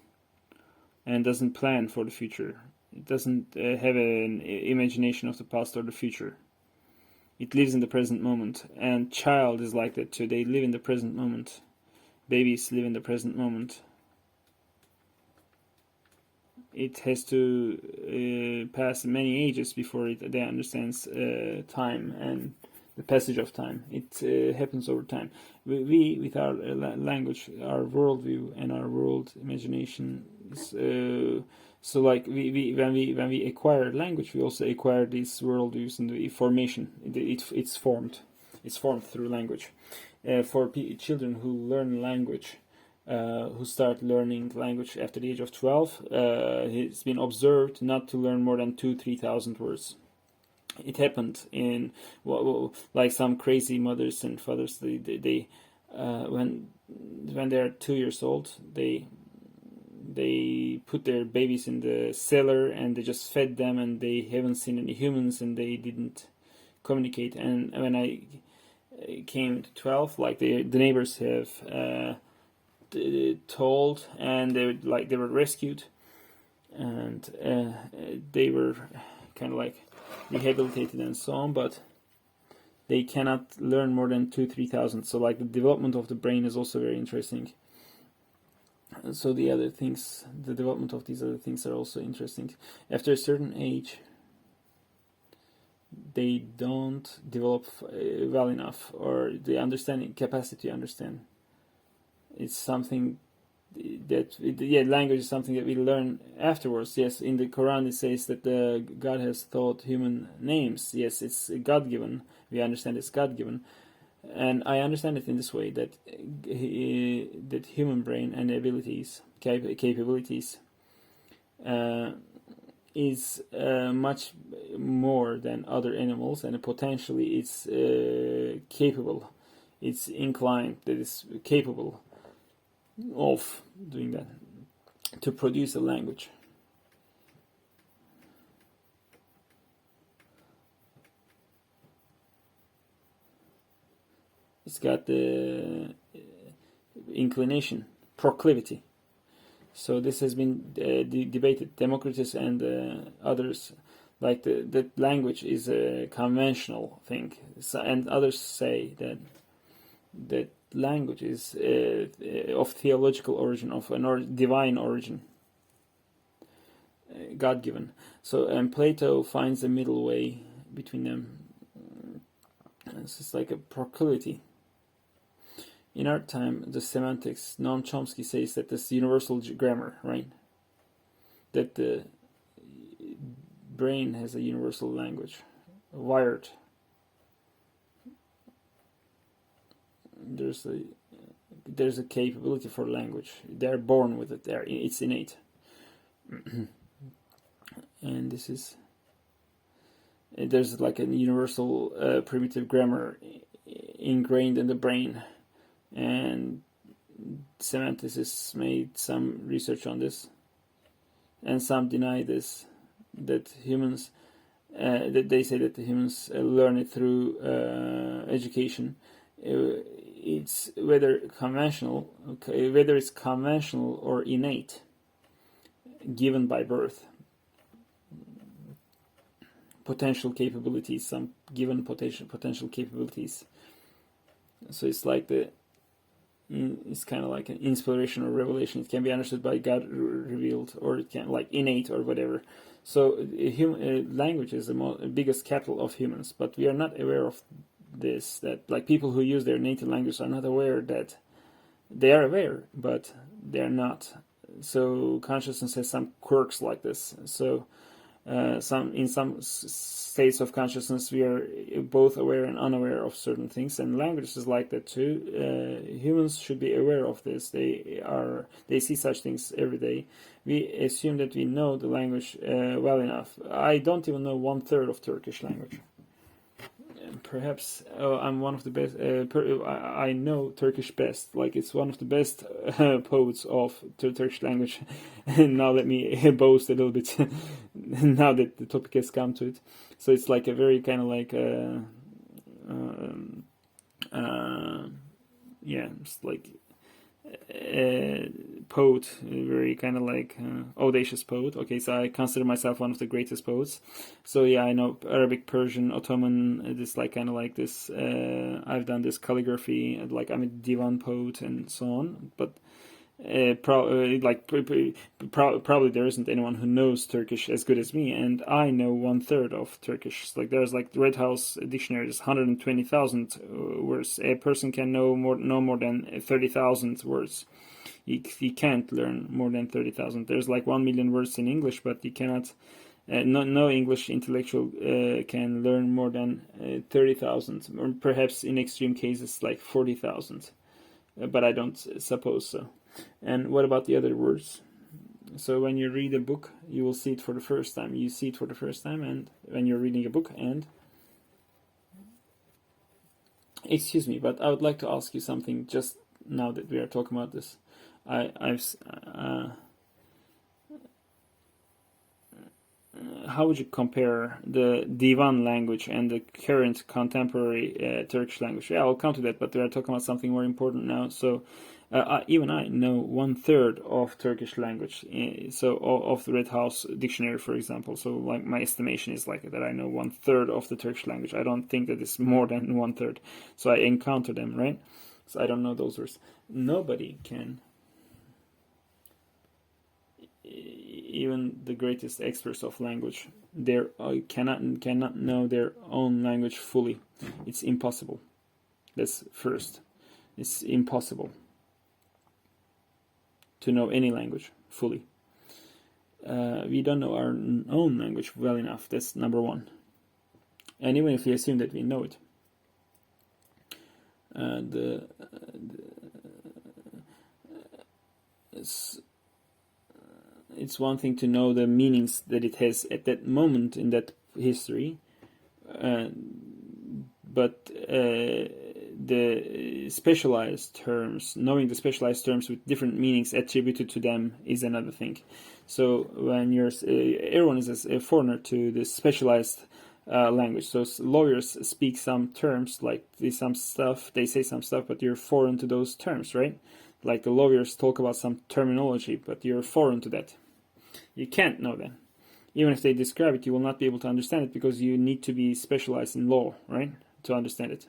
and doesn't plan for the future. It doesn't have an imagination of the past or the future. It lives in the present moment, and child is like that too. They live in the present moment. Babies live in the present moment. It has to pass many ages before they understands time and the passage of time. It happens over time. We with our language, our worldview, and our world imagination. So like when we acquire language, we also acquire these worldviews and the formation. It's formed. It's formed through language. For children who learn language. Who start learning language after the age of 12, it's been observed not to learn more than 2,000-3,000 words. It happened in like some crazy mothers and fathers. They when they're 2 years old, they put their babies in the cellar and they just fed them, and they haven't seen any humans, and they didn't communicate. And when I came to 12, like the neighbors have told, and they were rescued, and they were kind of like rehabilitated and so on, but they cannot learn more than 2,000-3,000. So like the development of the brain is also very interesting. So the other things, the development of these other things are also interesting. After a certain age, they don't develop well enough, or the understanding capacity to understand. It's something that, language is something that we learn afterwards. Yes, in the Quran it says that God has taught human names. Yes, it's God-given. We understand it's God-given. And I understand it in this way, that that human brain and abilities, capabilities, is much more than other animals, and potentially it's capable, it's inclined, that is capable of doing that, to produce a language. It's got the inclination, proclivity. So this has been debated. Democritus and others, like that language is a conventional thing, and others say that language is of theological origin, of an divine origin, God-given. So, and Plato finds a middle way between them. It's just like a proclivity. In our time, the semantics, Noam Chomsky says that this universal grammar, right? That the brain has a universal language, wired. There's a capability for language. They're born with it. It's innate. And this is, there's like a universal primitive grammar ingrained in the brain. And semanticists made some research on this, and some deny this, that humans, that they say that the humans learn it through education. It's whether it's conventional or innate, given by birth. Potential capabilities, some given potential capabilities. So it's like it's kind of like an inspiration or revelation. It can be understood by God revealed, or it can like innate or whatever. So language is the biggest capital of humans, but we are not aware of this. That like people who use their native language are not aware that they are aware, but they are not. So consciousness has some quirks like this. So in some states of consciousness, we are both aware and unaware of certain things, and language is like that too. Humans should be aware of this. They see such things every day. We assume that we know the language well enough. I don't even know 1/3 of Turkish language. Perhaps I'm one of the best. I know Turkish best. Like it's one of the best poets of the Turkish language. Now let me boast a little bit. Now that the topic has come to it, so it's like a very kind of like it's like a poet, a very kind of like audacious poet. Okay, so I consider myself one of the greatest poets. So yeah, I know Arabic, Persian, Ottoman, this like kind of like this. I've done this calligraphy, like I'm a divan poet and so on. But probably there isn't anyone who knows Turkish as good as me, and I know 1/3 of Turkish. Like there's like the Red House dictionary is 120,000 words. A person can know more than 30,000 words. You can't learn more than 30,000. There's like 1 million words in English, but you cannot. No English intellectual can learn more than 30,000, or perhaps in extreme cases like 40,000. But I don't suppose so. And what about the other words? So when you read a book, you will see it for the first time. You see it for the first time, and when you're reading a book, and excuse me, but I would like to ask you something just now that we are talking about this. How would you compare the Divan language and the current contemporary Turkish language? Yeah, I'll come to that, but we are talking about something more important now. So even I know 1/3 of Turkish language. So of the Red House dictionary, for example. So like my estimation is like that I know 1/3 of the Turkish language. I don't think that it's more than 1/3. So I encounter them, right? So I don't know those words. Nobody can. Even the greatest experts of language, they cannot know their own language fully. It's impossible. That's first. It's impossible to know any language fully. We don't know our own language well enough. That's number one. And even if we assume that we know it, it's one thing to know the meanings that it has at that moment in that history, but the specialized terms, knowing the specialized terms with different meanings attributed to them is another thing. So when everyone is a foreigner to the specialized language. So lawyers speak some terms, like they say some stuff, but you're foreign to those terms, right? Like the lawyers talk about some terminology, but you're foreign to that. You can't know that. Even if they describe it, you will not be able to understand it because you need to be specialized in law, right, to understand it.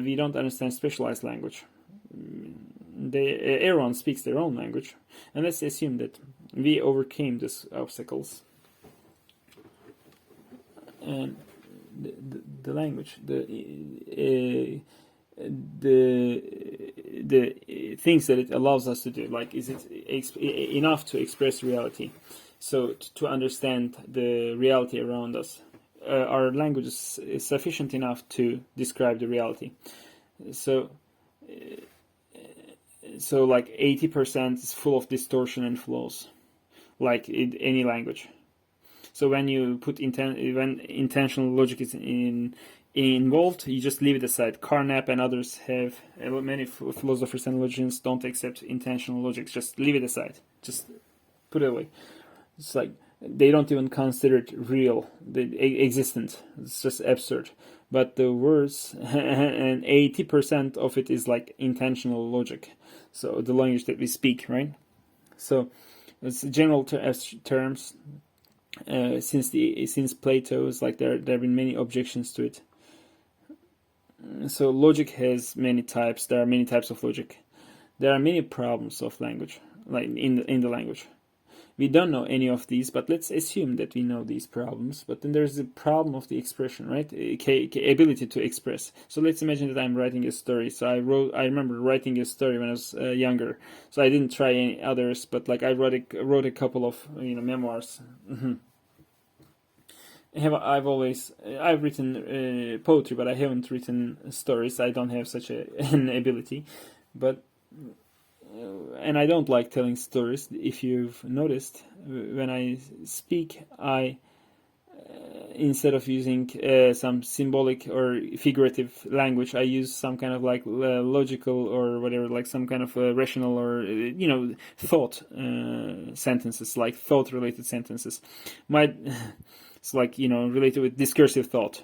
We don't understand specialized language. Everyone speaks their own language, and let's assume that we overcame these obstacles. And the language, the things that it allows us to do, like, is it enough to express reality? So to understand the reality around us, our language is sufficient enough to describe the reality. So like 80% is full of distortion and flaws, like in any language. So when you put when intentional logic is involved, you just leave it aside. Carnap and others have, many philosophers and logicians don't accept intentional logic. Just leave it aside. Just put it away. It's like they don't even consider it real, existent. It's just absurd. But the words, and 80% of it is like intentional logic. So the language that we speak, right? So it's general terms. Since Plato, is like there have been many objections to it. So logic has many types. There are many types of logic. There are many problems of language, like in the language. We don't know any of these, but let's assume that we know these problems. But then there's the problem of the expression, right? Ability to express. So let's imagine that I'm writing a story. So I remember writing a story when I was younger. So I didn't try any others, but like I wrote a couple of memoirs. I've written poetry, but I haven't written stories. I don't have such an ability, but. And I don't like telling stories. If you've noticed, when I speak, I instead of using some symbolic or figurative language, I use some kind of like logical or whatever, like some kind of rational or thought sentences, like thought-related sentences. It's like related with discursive thought.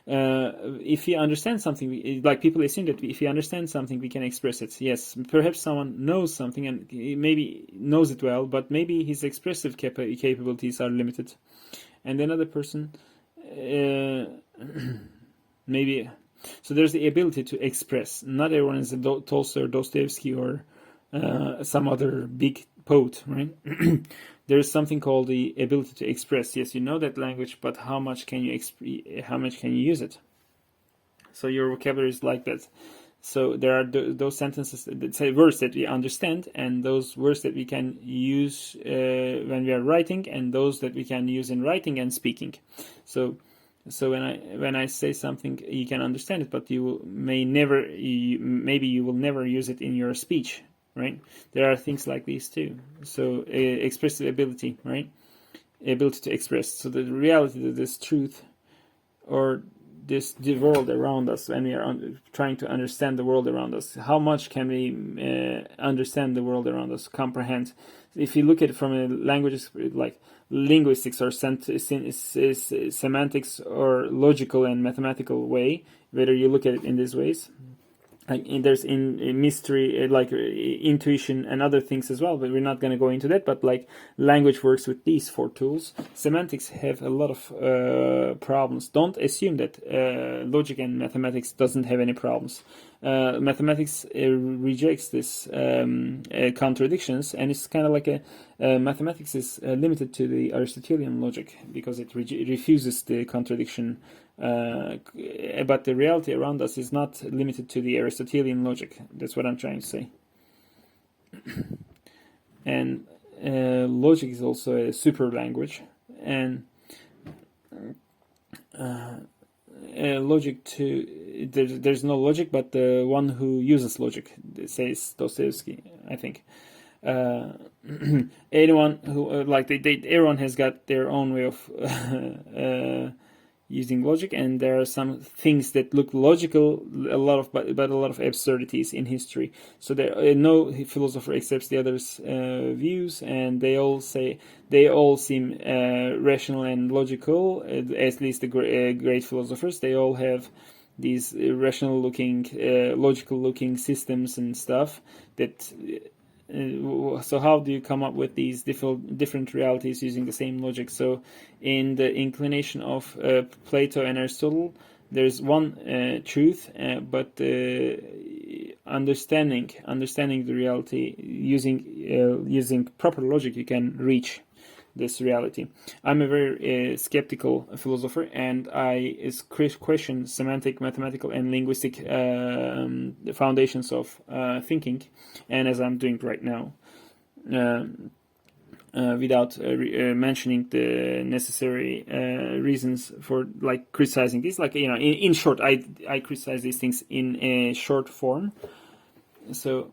If you understand something, like people assume that if you understand something, we can express it. Yes, perhaps someone knows something and maybe knows it well, but maybe his expressive capabilities are limited. And another person, maybe. So there's the ability to express. Not everyone is a Tolstoy or Dostoevsky or some other big poet, right? There's something called the ability to express. Yes, you know that language, but how much can you use it? So your vocabulary is like that. So there are those sentences that say words that we understand, and those words that we can use when we are writing, and those that we can use in writing and speaking. So when I say something, you can understand it, but maybe you will never use it in your speech. Right? There are things like these too. So expressive ability, right? Ability to express. So the reality, this truth, or the world around us, when we are trying to understand the world around us, how much can we understand the world around us, comprehend? If you look at it from a language like linguistics or semantics or logical and mathematical way, whether you look at it in these ways, there's in mystery, like intuition and other things as well, but we're not going to go into that. But like language works with these 4 tools. Semantics have a lot of problems. Don't assume that logic and mathematics doesn't have any problems. Mathematics rejects this contradictions, and it's kind of like mathematics is limited to the Aristotelian logic because it refuses the contradiction. But the reality around us is not limited to the Aristotelian logic. That's what I'm trying to say. And logic is also a super language, and logic to there's no logic, but the one who uses logic, says Dostoevsky, I think. Anyone who everyone has got their own way of using logic, and there are some things that look logical, but a lot of absurdities in history. So there no philosopher accepts the other's views, and they all seem rational and logical. At least the great philosophers, they all have these rational looking, logical looking systems and stuff that. So how do you come up with these different realities using the same logic? So in the inclination of Plato and Aristotle, there's one truth, but understanding the reality using proper logic, you can reach this reality. I'm a very skeptical philosopher, and I question semantic, mathematical, and linguistic foundations of thinking, and as I'm doing right now, without mentioning the necessary reasons for criticizing these. In short, I criticize these things in a short form. So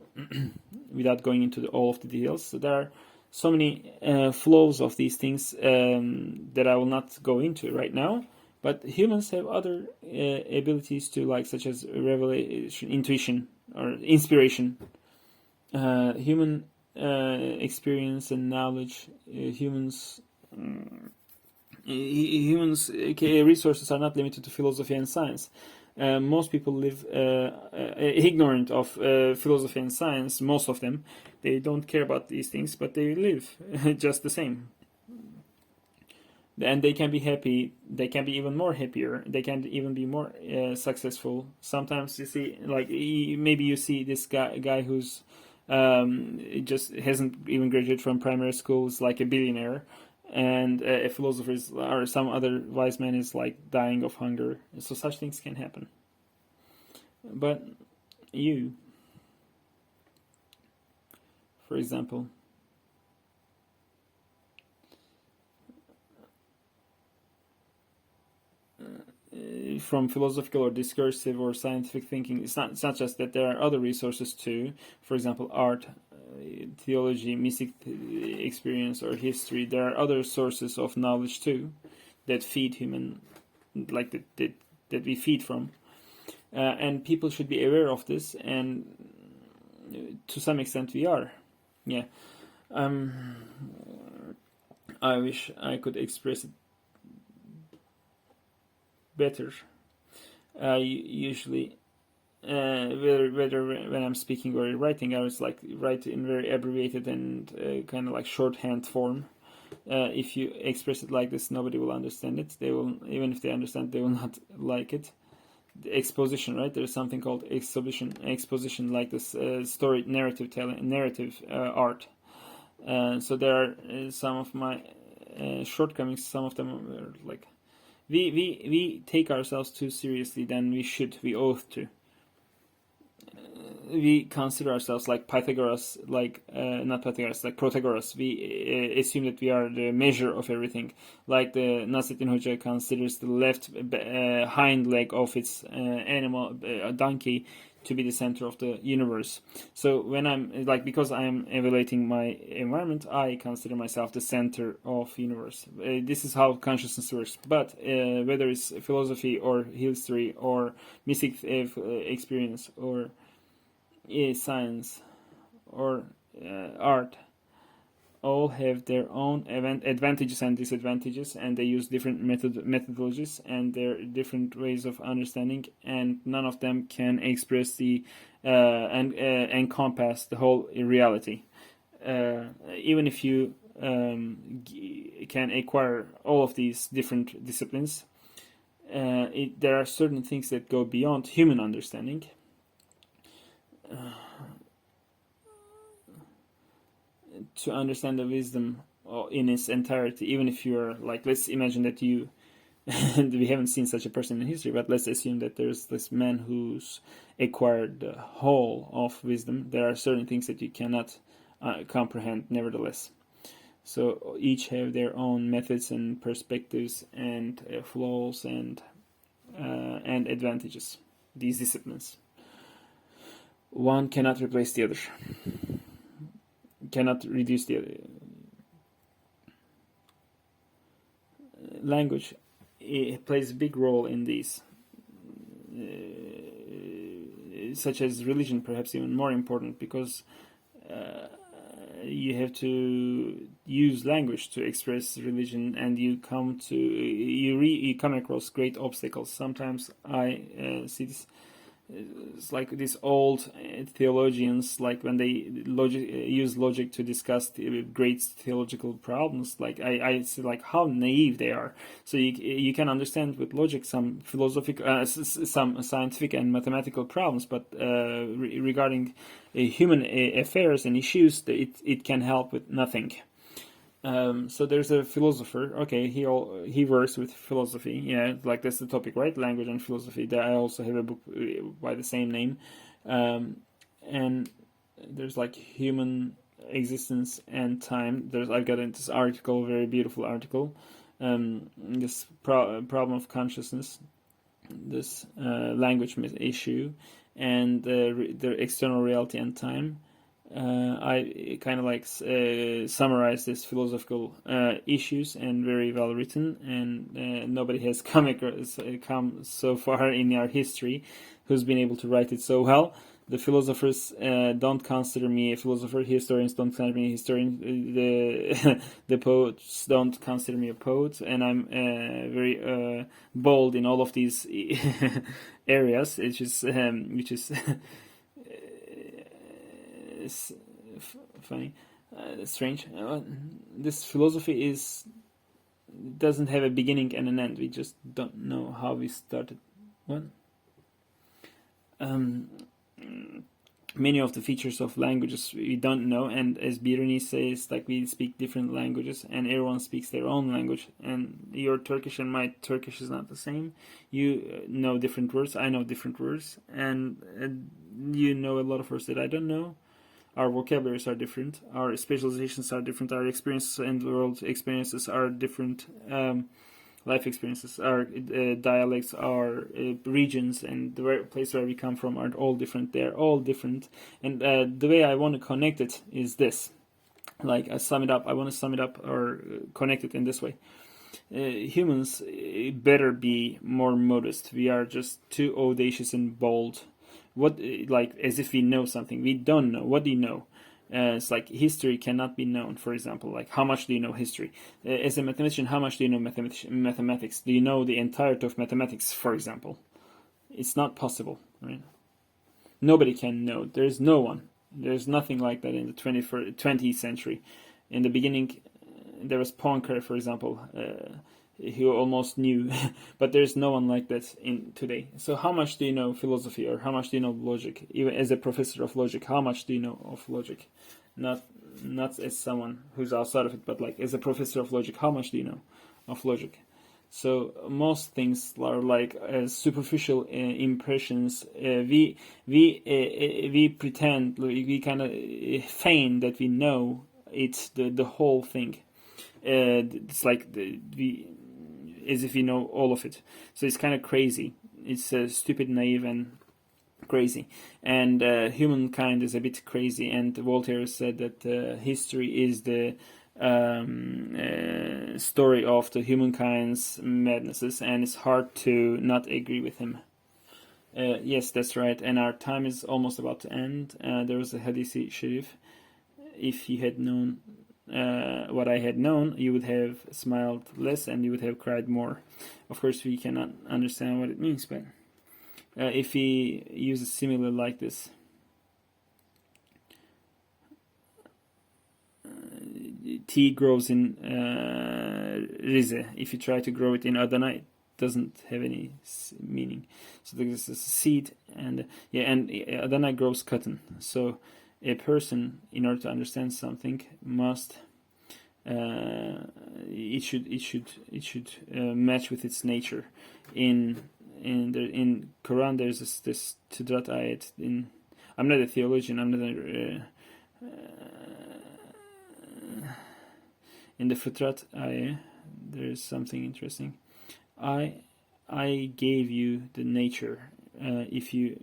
without going into all of the details, so there are so many flows of these things that I will not go into right now. But humans have other abilities to, such as revelation, intuition, or inspiration. Human experience and knowledge. Humans' resources are not limited to philosophy and science. Most people live ignorant of philosophy and science. Most of them, they don't care about these things, but they live just the same. And they can be happy. They can be even more happier. They can even be more successful. Sometimes you see, maybe you see this guy who's just hasn't even graduated from primary school, is like a billionaire, and a philosopher or some other wise man is dying of hunger. So such things can happen. But you, for example, from philosophical or discursive or scientific thinking, it's not just that there are other resources too. For example, art, theology, mystic experience, or history. There are other sources of knowledge too that feed human, that we feed from, and people should be aware of this. And to some extent, we are. Yeah. I wish I could express it better. I usually, whether when I'm speaking or writing, I was write in very abbreviated and kind of shorthand form. If you express it like this, nobody will understand it. They will, even if they understand, they will not like it. The exposition, right? There's something called exposition, like this story, narrative art. So there are some of my shortcomings. Some of them are we take ourselves too seriously than we should. We ought to. We consider ourselves like Pythagoras, not Pythagoras, like Protagoras. We assume that we are the measure of everything. Like the Nasreddin Hoca considers the left hind leg of its animal, donkey, to be the center of the universe. So when I'm because I am evaluating my environment, I consider myself the center of universe. This is how consciousness works. But whether it's philosophy or history or mystic experience or science or art, all have their own advantages and disadvantages, and they use different methodologies, and there are different ways of understanding, and none of them can express the and encompass the whole reality. Even if you can acquire all of these different disciplines, there are certain things that go beyond human understanding. To understand the wisdom in its entirety, even if you're let's imagine that you we haven't seen such a person in history, but let's assume that there's this man who's acquired the whole of wisdom. There are certain things that you cannot comprehend nevertheless. So each have their own methods and perspectives and flaws and and advantages. These disciplines. One cannot replace the other. Cannot reduce the other. Language, it plays a big role in these, such as religion, perhaps even more important, because you have to use language to express religion, and you come across great obstacles. Sometimes I see this. It's like these old theologians, like when they use logic to discuss great theological problems, like I see like how naive they are. So you can understand with logic some some scientific and mathematical problems, but regarding human affairs and issues, it can help with nothing. So there's a philosopher. Okay, he works with philosophy. Yeah, like that's the topic, right? Language and philosophy. I also have a book by the same name. And there's like human existence and time. I've got this article, very beautiful article. This problem of consciousness, this language issue, and the external reality and time. I kind of like summarize these philosophical issues, and very well written, and nobody has come so far in our history who's been able to write it so well. The philosophers don't consider me a philosopher. Historians don't consider me a historian. The poets don't consider me a poet, and I'm very bold in all of these areas, which is funny, strange. This philosophy doesn't have a beginning and an end. We just don't know how we started. What? Many of the features of languages we don't know, and as Biruni says, like we speak different languages, and everyone speaks their own language. And your Turkish and my Turkish is not the same. You know different words. I know different words, and you know a lot of words that I don't know. Our vocabularies are different, our specializations are different, our experiences and world experiences are different, life experiences, our dialects, our regions, and the place where we come from are all different. They're all different, and the way I want to connect it is this. Like I want to sum it up or connect it in this way. Humans better be more modest. We are just too audacious and bold. What, like, as if we know something. We don't know. What do you know? It's like history cannot be known, for example. Like, how much do you know history? As a mathematician, how much do you know mathematics? Do you know the entirety of mathematics, for example? It's not possible, right? Nobody can know. There's no one. There's nothing like that in the 20th century. In the beginning, there was Poincaré, for example, who almost knew, but there's no one like that in today. So how much do you know philosophy, or how much do you know logic? Even as a professor of logic, how much do you know of logic? Not as someone who's outside of it, but like as a professor of logic, how much do you know of logic? So most things are like superficial impressions. We pretend, we kind of feign that we know it's the whole thing. It's like as if you know all of it. So it's kind of crazy. It's stupid, naive, and crazy. And humankind is a bit crazy. And Voltaire said that history is the story of the humankind's madnesses, and it's hard to not agree with him. Yes, that's right. And our time is almost about to end. There was a Hadisi Sharif. If you had known what I had known, you would have smiled less and you would have cried more. Of course, we cannot understand what it means, but if we use a simile like this, tea grows in Rize. If you try to grow it in Adana, it doesn't have any meaning. So this is a seed, and Adana grows cotton. So a person, in order to understand something, must it should match with its nature. In Quran, there's this Tidrat ayat. I'm not a theologian. I'm not in the Fitrat ayah. There is something interesting. I I gave you the nature. If you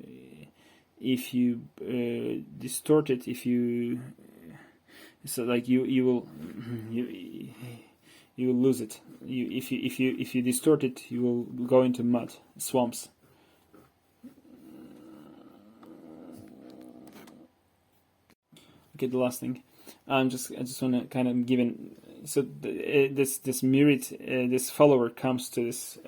distort it, if you so like you will you will lose it. If you distort it, you will go into mud, swamps. Okay, the last thing. I just want to kind of give an so this myriad this follower comes to this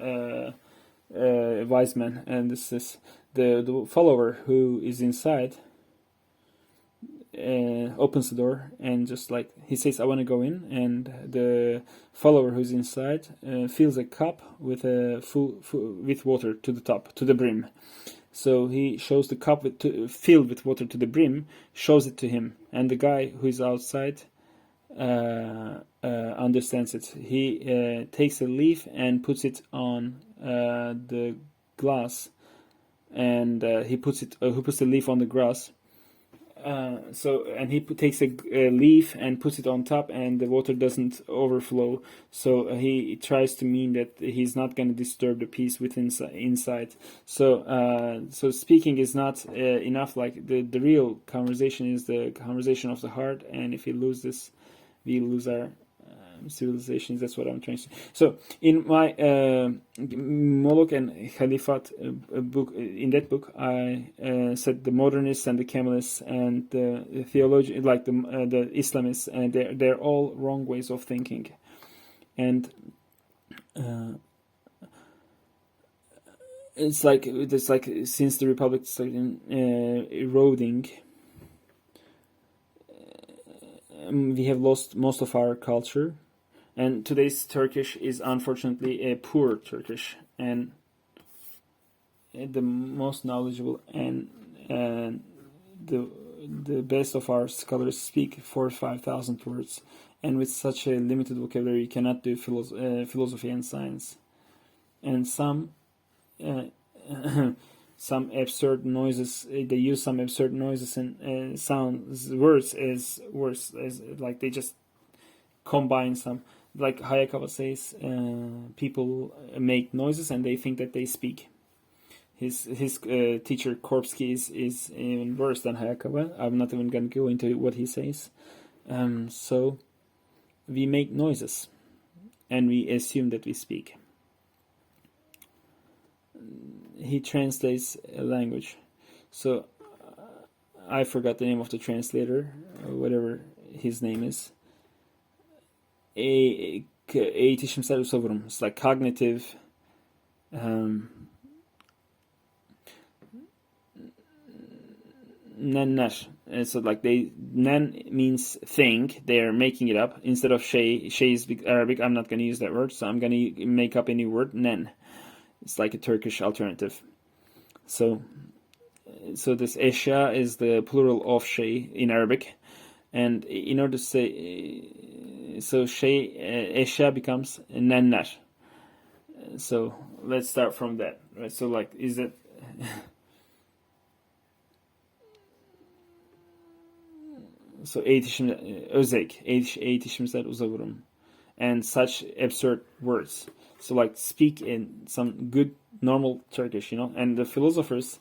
wise man, and this is the follower who is inside opens the door, and just like he says, I want to go in, and the follower who's inside fills a cup with with water to the top, to the brim. So he shows the cup filled with water to the brim, shows it to him, and the guy who is outside understands it. He takes a leaf and puts it on the glass, and he puts the leaf on the grass. And he takes a leaf and puts it on top, and the water doesn't overflow. So he tries to mean that he's not going to disturb the peace within inside. So speaking is not enough. Like the real conversation is the conversation of the heart, and if we lose this, we lose our civilizations. That's what I'm trying to say. So in my Moloch and Khalifat book, in that book, I said the modernists and the Kemalists and the theologians, like the Islamists, and they're all wrong ways of thinking, and it's like since the Republic started eroding, we have lost most of our culture. And today's Turkish is unfortunately a poor Turkish, and the most knowledgeable and the best of our scholars speak 4,000 or 5,000 words, and with such a limited vocabulary, you cannot do philosophy and science. And some absurd noises. They use some absurd noises and words as like they just combine some. Like Hayakawa says, people make noises and they think that they speak. His teacher Korpsky is even worse than Hayakawa. I'm not even going to go into what he says. So we make noises and we assume that we speak. He translates a language. So I forgot the name of the translator, whatever his name is. Eğitişimsel usavurum. It's like cognitive nenler. So like nen means think. They're making it up instead of şey. Şey is Arabic. I'm not going to use that word, so I'm going to make up a new word. Nen. It's like a Turkish alternative. So this eşya is the plural of şey in Arabic, and in order to say so şey eşya becomes nenler. So let's start from that, right? So like is it so eğitişimsel uzavurum, and such absurd words. So like speak in some good normal Turkish, and the philosophers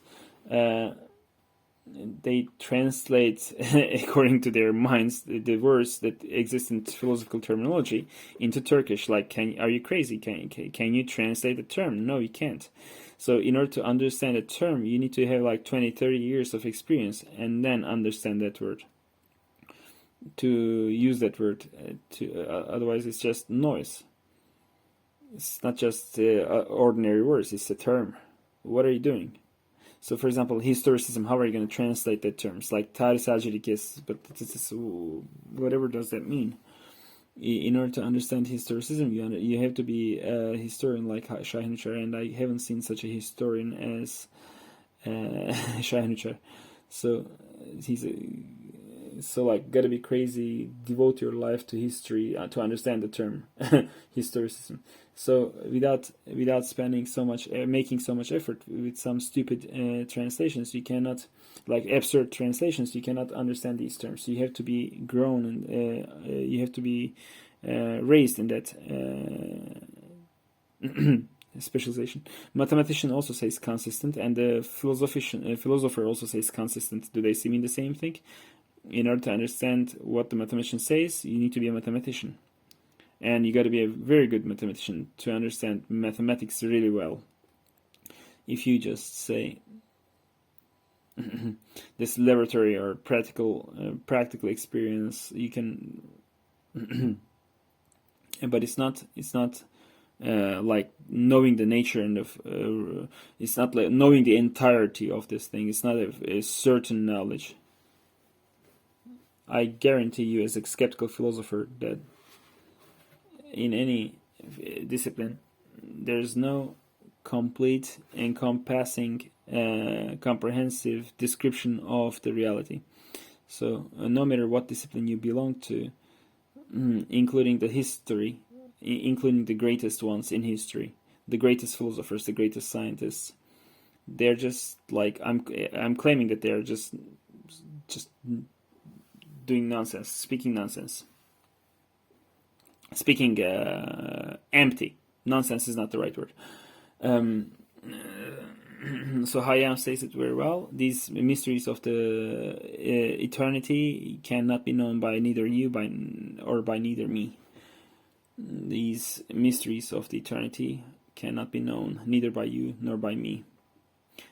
they translate according to their minds the words that exist in philosophical terminology into Turkish. Like, are you crazy? Can you translate the term? No, you can't. So in order to understand a term, you need to have like 20-30 years of experience and then understand that word, to use that word. Otherwise it's just noise. It's not just ordinary words, it's a term. What are you doing? So for example, historicism, how are you going to translate that term? It's like tarihselcilik is, but this is, whatever does that mean? In order to understand historicism, you have to be a historian like Şahin, and I haven't seen such a historian as Şahin. So he's so like gotta be crazy, devote your life to history to understand the term historicism. So without spending so much, making so much effort with some stupid translations, you cannot, like absurd translations, you cannot understand these terms. You have to be grown and you have to be raised in that specialization. Mathematician also says consistent, and the philosopher also says consistent. Do they mean the same thing? In order to understand what the mathematician says, you need to be a mathematician. And you got to be a very good mathematician to understand mathematics really well. If you just say this laboratory or practical experience, you can, but it's not like knowing the nature and it's not like knowing the entirety of this thing. It's not a certain knowledge. I guarantee you, as a skeptical philosopher, that in any discipline, there's no complete, encompassing, comprehensive description of the reality. So no matter what discipline you belong to, including the history, including the greatest ones in history, the greatest philosophers, the greatest scientists, they're just like, I'm claiming that they're just doing nonsense, speaking nonsense, speaking empty. Nonsense is not the right word. So Hayam says it very well. These mysteries of the eternity cannot be known by neither you or by neither me. These mysteries of the eternity cannot be known neither by you nor by me.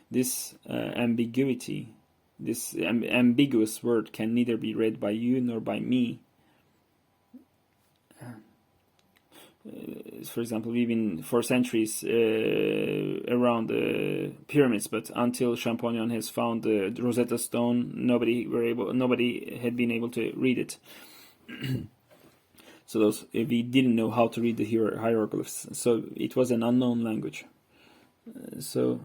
This ambiguity, this ambiguous word can neither be read by you nor by me. For example, we've been for centuries around the pyramids, but until Champollion has found the Rosetta Stone, nobody had been able to read it. So we didn't know how to read the hieroglyphs. So it was an unknown language. So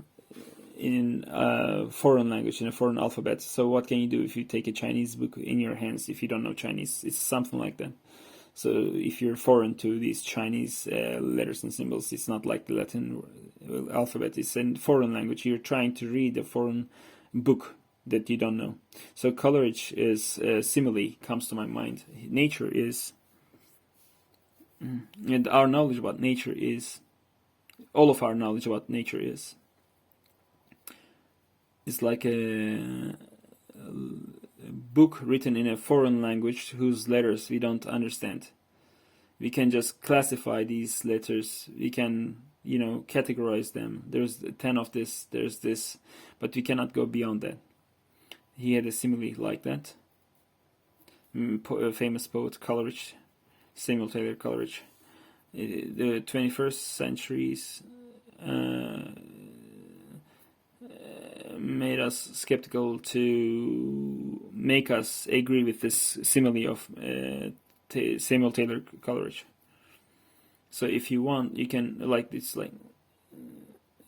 in a foreign language, in a foreign alphabet. So what can you do if you take a Chinese book in your hands if you don't know Chinese? It's something like that. So if you're foreign to these Chinese letters and symbols, it's not like the Latin alphabet. It's a foreign language. You're trying to read a foreign book that you don't know. So Coleridge is simile comes to my mind. Nature is, and our knowledge about nature is, all of our knowledge about nature is like a book written in a foreign language whose letters we don't understand. We can just classify these letters. We can, categorize them. There's 10 of this, there's this, but we cannot go beyond that. He had a simile like that. Famous poet Coleridge, Samuel Taylor Coleridge. The 21st century's made us skeptical to make us agree with this simile of Samuel Taylor Coleridge. So if you want, you can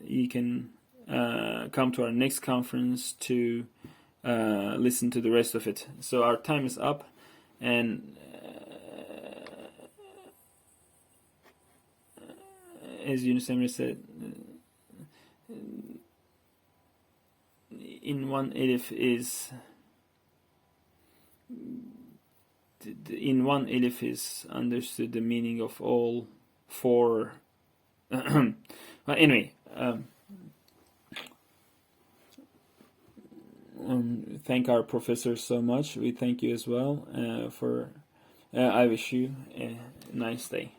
you can come to our next conference to listen to the rest of it. So our time is up, and as Yunus Emre said, in one elif is understood the meaning of all four. Well, anyway, thank our professor so much. We thank you as well for. I wish you a nice day.